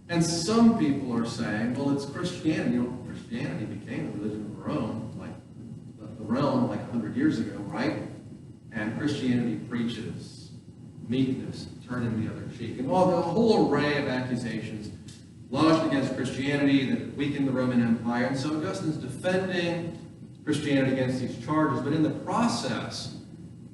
And some people are saying, well, it's Christianity. Christianity became the religion of Rome, like the realm, like 100 years ago, right? And Christianity preaches meekness, turning the other cheek, and a whole array of accusations lodged against Christianity that it weakened the Roman Empire. And so Augustine's defending Christianity against these charges, but in the process,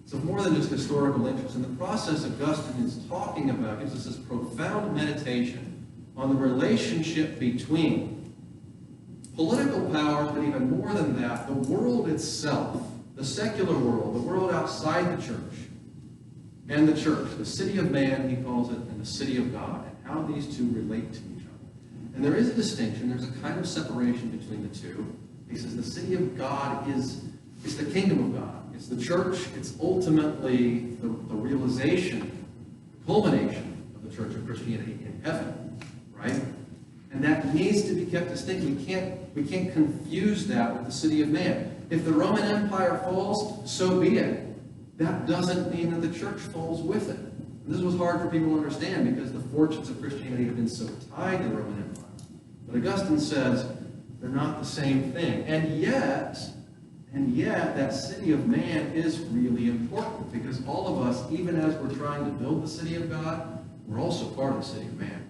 so more than just historical interest. In the process, Augustine is talking about, gives us this profound meditation on the relationship between political powers, but even more than that, the world itself, the secular world, the world outside the church, and the church, the city of man, he calls it, and the city of God, and how these two relate to each other. And there is a distinction, there's a kind of separation between the two. He says the city of God is the kingdom of God. It's the church. It's ultimately the realization, culmination of the church of Christianity in heaven, right? And that needs to be kept distinct. We can't confuse that with the city of man. If the Roman Empire falls, so be it. That doesn't mean that the church falls with it. And this was hard for people to understand because the fortunes of Christianity have been so tied to the Roman Empire. But Augustine says they're not the same thing. And yet, that city of man is really important because all of us, even as we're trying to build the city of God, we're also part of the city of man.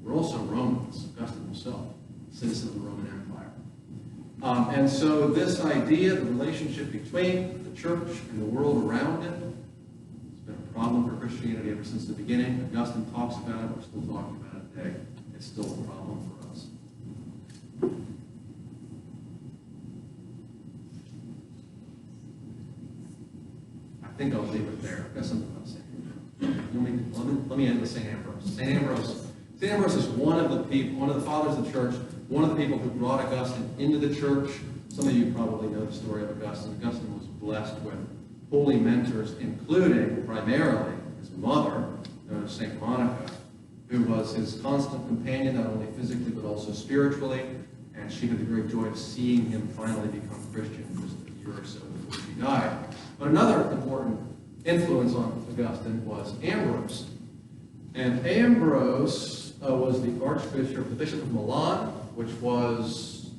We're also Romans, Augustine himself, citizen of the Roman Empire. And so this idea, the relationship between the church and the world around it, it's been a problem for Christianity ever since the beginning. Augustine talks about it. We're still talking about it today. It's still a problem for us. I think I'll leave it there. I've got something else to say. Let me end with St. Ambrose. St. Ambrose is one of the people, one of the fathers of the church, one of the people who brought Augustine into the church. Some of you probably know the story of Augustine. Augustine was blessed with holy mentors, including primarily his mother, known as St. Monica, who was his constant companion, not only physically but also spiritually. And she had the great joy of seeing him finally become Christian just a year or so before she died. But another important influence on Augustine was Ambrose. And Ambrose was the archbishop, the bishop of Milan, which was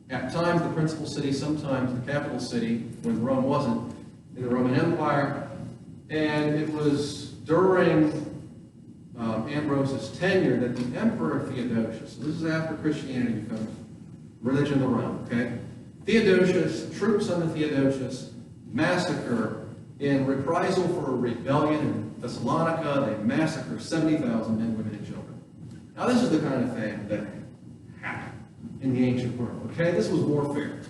at times the principal city, sometimes the capital city, when Rome wasn't, in the Roman Empire. And it was during Ambrose's tenure that the Emperor Theodosius, so this is after Christianity becomes religion of the realm, okay? Theodosius, troops under Theodosius, massacre in reprisal for a rebellion in Thessalonica. They massacre 70,000 men, women, and children. Now, this is the kind of thing that happened in the ancient world, okay? This was warfare.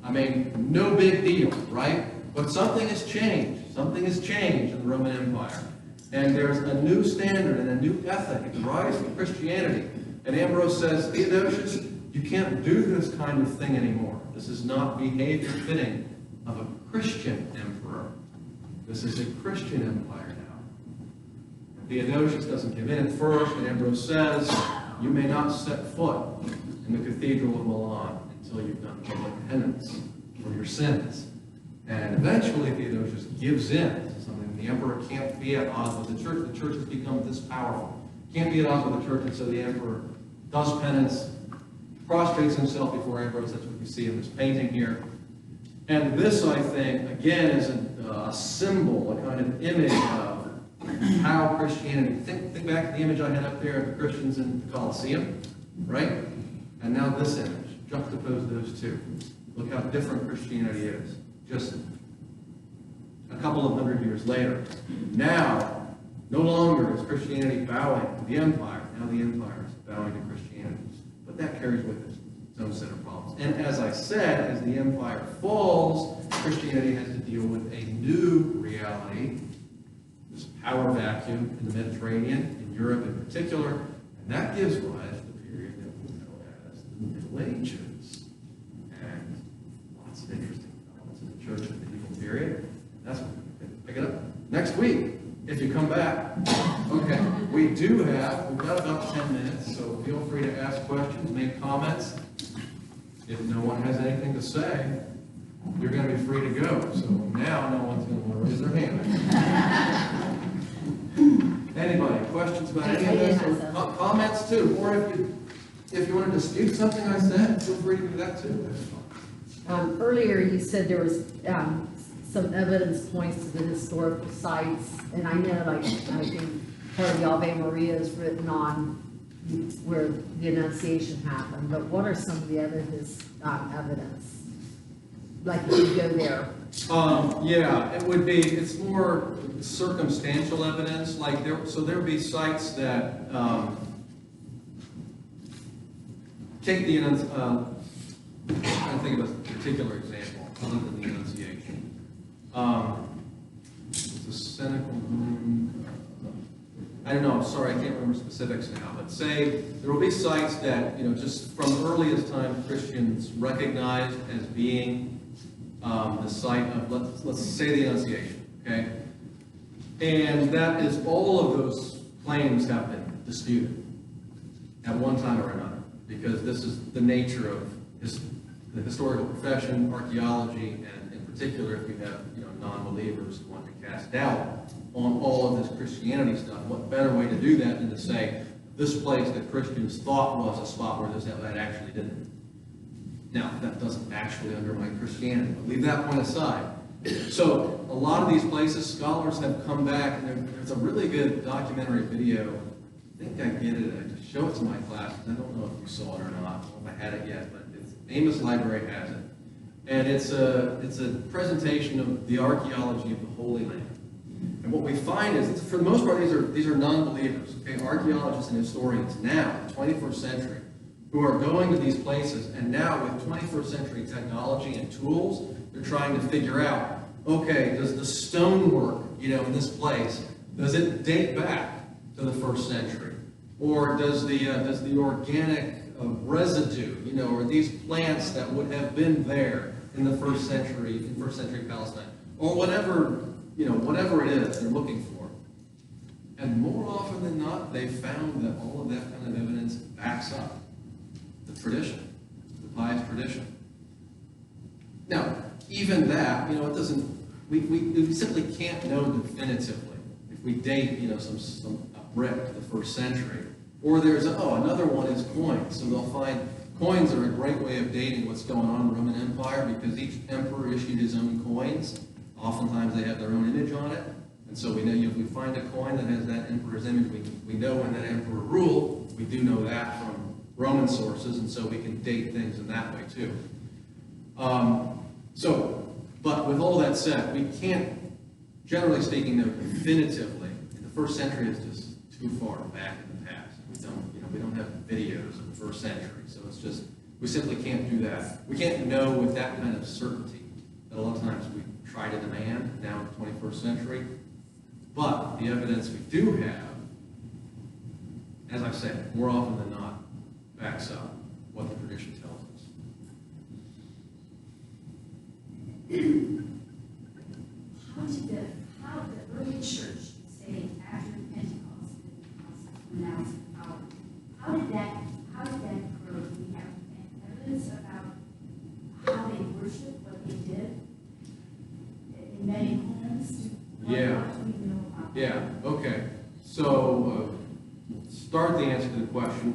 I mean, no big deal, right? But something has changed. Something has changed in the Roman Empire. And there's a new standard and a new ethic. It arises from Christianity. And Ambrose says, Theodosius, you can't do this kind of thing anymore. This is not behavior fitting of a Christian emperor. This is a Christian empire now. And Theodosius doesn't give in at first, and Ambrose says, you may not set foot in the Cathedral of Milan until you've done public penance for your sins. And eventually Theodosius gives in to something. The emperor can't be at odds with the church. The church has become this powerful. Can't be at odds with the church, and so the emperor does penance, prostrates himself before Ambrose. That's what you see in this painting here. And this, I think, again, is a symbol, a kind of image of how Christianity, think back to the image I had up there of the Christians in the Colosseum, right? And now this image, juxtapose those two. Look how different Christianity is, just a couple of hundred years later. Now, no longer is Christianity bowing to the empire, now the empire is bowing to Christianity. But that carries with it its own set of problems. And as I said, as the empire falls, Christianity has to deal with a new reality, this power vacuum in the Mediterranean, in Europe in particular, and that gives rise to the period that we know as the Middle Ages. And lots of interesting developments in the church in the medieval period. And that's what we're going to pick it up next week, if you come back. Okay, we've got about 10 minutes, so feel free to ask questions, make comments. If no one has anything to say, you're going to be free to go. So now no one's going to want to raise their hand. Anybody, questions about any of this? Or comments too? Or if you want to dispute something I said, feel free to do that too. Earlier you said there was some evidence points to the historical sites, and I know, like, I think part of the Ave Maria is written on where the Annunciation happened, but what are some of the other evidence? Like if you go there. Yeah, it's more circumstantial evidence, like there'll be sites that, take the, I'm trying to think of a particular example, other than the Annunciation. It's a cynical, I don't know, sorry, I can't remember specifics now, but say there will be sites that, just from earliest time Christians recognized as being the site of, let's say the Annunciation, okay? And that is, all of those claims have been disputed at one time or another, because this is the nature of the historical profession, archaeology, and in particular, if you have non-believers who want to cast doubt on all of this Christianity stuff, what better way to do that than to say this place that Christians thought was a spot where that actually didn't. Now, that doesn't actually undermine Christianity, but leave that point aside. So, a lot of these places, scholars have come back, and there's a really good documentary video. I think I get it. I just show it to my class. I don't know if you saw it or not. I don't know if I had it yet, but Amos Library has it. And it's a presentation of the archaeology of the Holy Land. And what we find is, for the most part, these are non-believers, okay, archaeologists and historians now, in the 21st century, who are going to these places, and now with 21st century technology and tools, they're trying to figure out, okay, does the stonework, in this place, does it date back to the 1st century? Or does the organic residue, or these plants that would have been there in the 1st century, in 1st century Palestine, or whatever it is they're looking for. And more often than not, they found that all of that kind of evidence backs up the tradition, the pious tradition. Now, even that, it doesn't, we simply can't know definitively if we date, a brick to the 1st century. Or there's, another one is coins. So they'll find coins are a great way of dating what's going on in the Roman Empire, because each emperor issued his own coins. Oftentimes they have their own image on it. And so we know, if we find a coin that has that emperor's image, we know when that emperor ruled. We do know that from Roman sources, and so we can date things in that way too. But with all that said, we can't, generally speaking, know definitively. The 1st century is just too far back in the past. We don't have videos of the 1st century, so it's just We simply can't do that. We can't know with that kind of certainty that a lot of times we try to demand now in the 21st century. But the evidence we do have, as I've said, more often than not, backs up what the tradition tells us. How did the early church say after Pentecost announced the power? How did that occur? Do we have evidence about how they worshiped, what they did in many homes? Yeah. What do we know about that? Yeah, okay. So, start the answer to the question.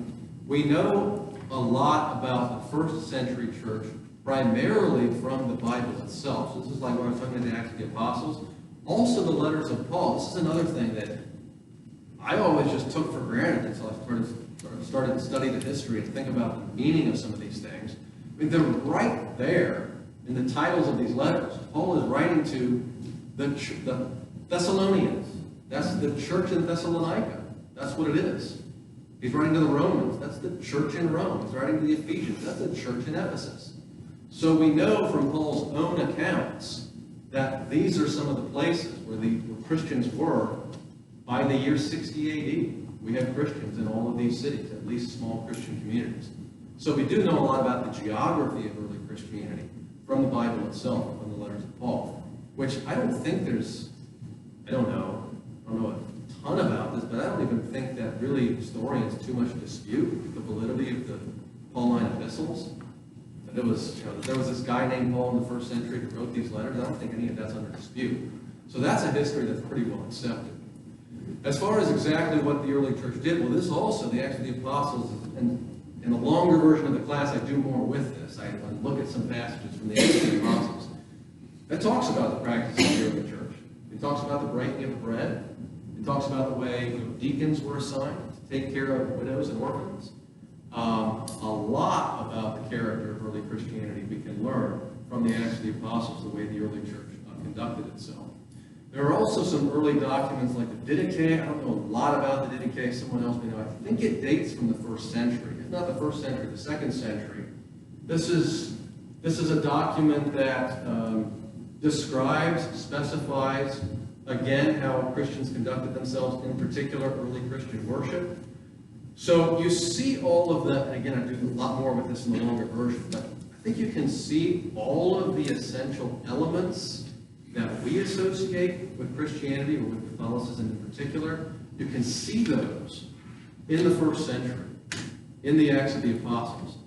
We know a lot about the first century church primarily from the Bible itself. So this is like when I was talking about the Acts of the Apostles. Also the letters of Paul. This is another thing that I always just took for granted until I started to study the history and think about the meaning of some of these things. I mean, they're right there in the titles of these letters. Paul is writing to the Thessalonians. That's the church in Thessalonica. That's what it is. He's writing to the Romans. That's the church in Rome. He's writing to the Ephesians. That's the church in Ephesus. So we know from Paul's own accounts that these are some of the places where Christians were by the year 60 A.D. We have Christians in all of these cities, at least small Christian communities. So we do know a lot about the geography of early Christianity from the Bible itself, from the letters of Paul, which I don't think there's, I don't know a ton about this, but I don't even think that really historians too much dispute the validity of the Pauline epistles. That it was, that there was this guy named Paul in the first century who wrote these letters. I don't think any of that's under dispute. So that's a history that's pretty well accepted. As far as exactly what the early church did, well, this also, the Acts of the Apostles, and in the longer version of the class, I do more with this. I look at some passages from the Acts of the Apostles. That talks about the practice of the early church. It talks about the breaking of bread. It talks about the way deacons were assigned to take care of widows and orphans. A lot about the character of early Christianity we can learn from the Acts of the Apostles, the way the early church conducted itself. There are also some early documents like the Didache. I don't know a lot about the Didache. Someone else may know. I think it dates from the first century. If not the first century, the second century. This is a document that describes, specifies, again, how Christians conducted themselves, in particular early Christian worship. So you see all of the, and again, I do a lot more with this in the longer version, but I think you can see all of the essential elements that we associate with Christianity, or with Catholicism in particular. You can see those in the first century, in the Acts of the Apostles.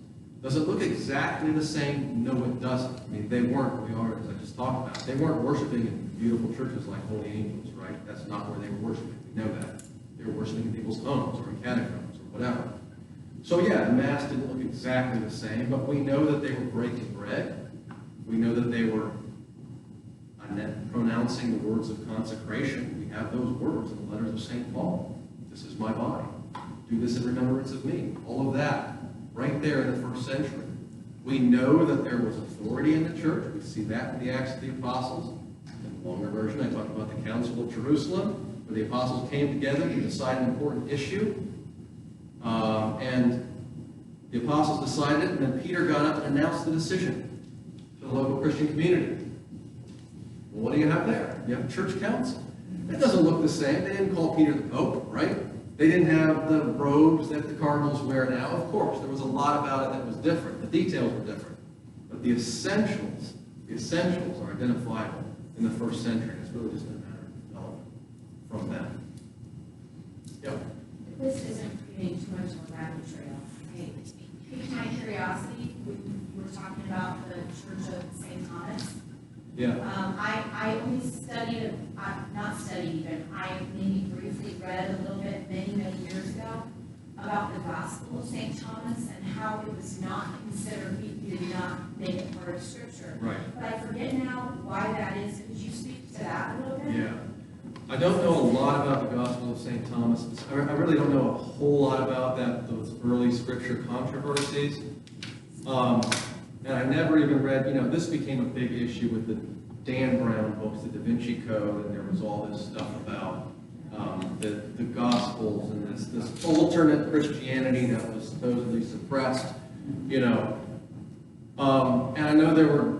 Does it look exactly the same? No, it doesn't. I mean, they weren't, as I just talked about, they weren't worshiping in beautiful churches like holy angels, right? That's not where they were worshiping. We know that. They were worshiping in people's homes or in catacombs or whatever. So yeah, the Mass didn't look exactly the same, but we know that they were breaking bread. We know that they were pronouncing the words of consecration. We have those words in the letters of St. Paul. This is my body. Do this in remembrance of me. All of that right there in the first century. We know that there was authority in the church. We see that in the Acts of the Apostles. In the longer version, I talked about the Council of Jerusalem, where the apostles came together to decide an important issue. And the apostles decided it, and then Peter got up and announced the decision to the local Christian community. Well, what do you have there? You have a church council. It doesn't look the same. They didn't call Peter the Pope, right? They didn't have the robes that the cardinals wear now. Of course, there was a lot about it that was different. The details were different. But the essentials are identifiable in the first century. It's really just a matter of development from that. Yep. This isn't creating too much of a rabbit trail. Okay, pique my curiosity. We were talking about the Church of St. Thomas. Yeah. I only studied, not studied even, I maybe briefly read a little bit many years ago about the Gospel of St. Thomas and how it was not considered, he did not make it part of Scripture. Right. But I forget now why that is. Could you speak to that a little bit? Yeah. I don't know a lot about the Gospel of St. Thomas. I really don't know a whole lot about those early Scripture controversies. And I never even read, this became a big issue with the Dan Brown books, the Da Vinci Code, and there was all this stuff about the Gospels and this alternate Christianity that was supposedly suppressed. And I know there were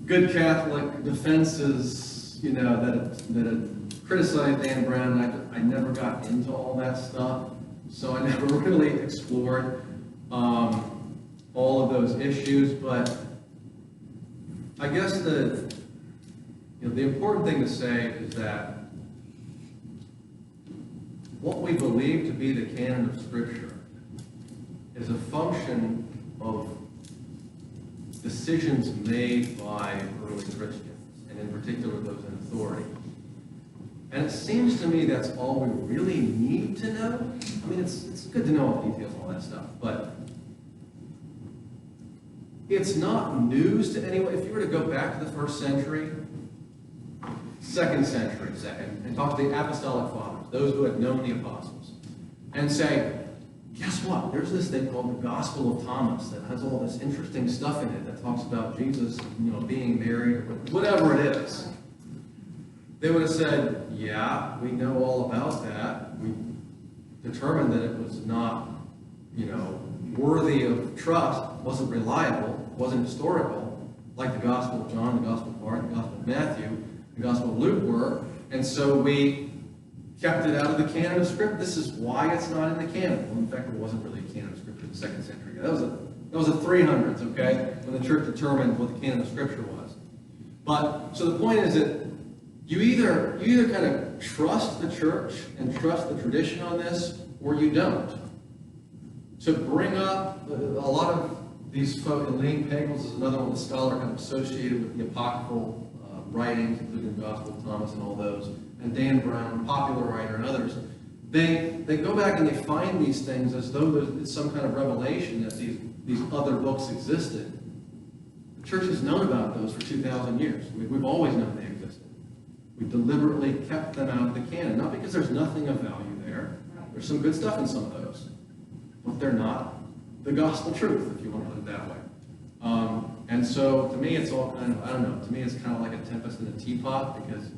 good Catholic defenses, you know, that had criticized Dan Brown. I never got into all that stuff, so I never really explored all of those issues. But I guess the important thing to say is that what we believe to be the canon of Scripture is a function of decisions made by early Christians, and in particular those in authority. And it seems to me that's all we really need to know. I mean, it's good to know all the details and all that stuff, but it's not news to anyone. If you were to go back to the 1st century, 2nd century, and talk to the apostolic fathers, those who had known the apostles, and say, guess what? There's this thing called the Gospel of Thomas that has all this interesting stuff in it that talks about Jesus, being married, or whatever it is. They would have said, yeah, we know all about that. We determined that it was not, worthy of trust, wasn't reliable, wasn't historical, like the Gospel of John, the Gospel of Mark, the Gospel of Matthew, the Gospel of Luke were, and so we kept it out of the canon of Scripture. This is why it's not in the canon. Well, in fact, it wasn't really a canon of Scripture in the 2nd century. That was the 300s, okay, when the church determined what the canon of Scripture was. But so the point is that you either kind of trust the church and trust the tradition on this, or you don't. To bring up a lot of these folks, and Lane Pagels is another one, the scholar kind of associated with the apocryphal writings, including the Gospel of Thomas and all those, and Dan Brown, popular writer, and others. They go back and they find these things as though it's some kind of revelation that these other books existed. The church has known about those for 2,000 years. We've always known they existed. We deliberately kept them out of the canon, not because there's nothing of value there. There's some good stuff in some of those, but they're not the gospel truth, if you want to put it that way. And so, to me, it's all kind of, I don't know, to me it's kind of like a tempest in a teapot, because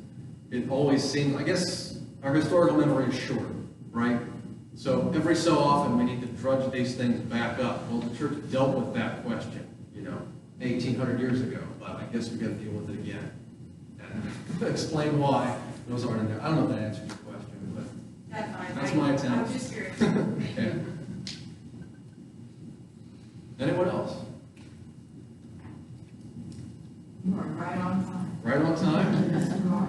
it always seems, I guess, our historical memory is short, right? So every so often we need to drudge these things back up. Well, the church dealt with that question, 1,800 years ago, but I guess we've got to deal with it again and explain why those aren't in there. I don't know if that answers your question, but That's fine. that's my attempt. I'm just curious. Thank Yeah. you. Anyone else? You are right on time. Right on time? Yes, you are.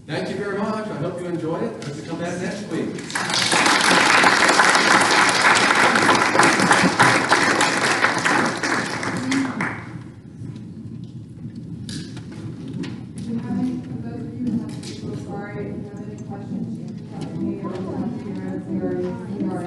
Thank you very much. I hope you enjoyed it. Hope you come back next week. Do you have any, for those of you who have to go, sorry, if you have any questions, you can tell me or talk to your CRE.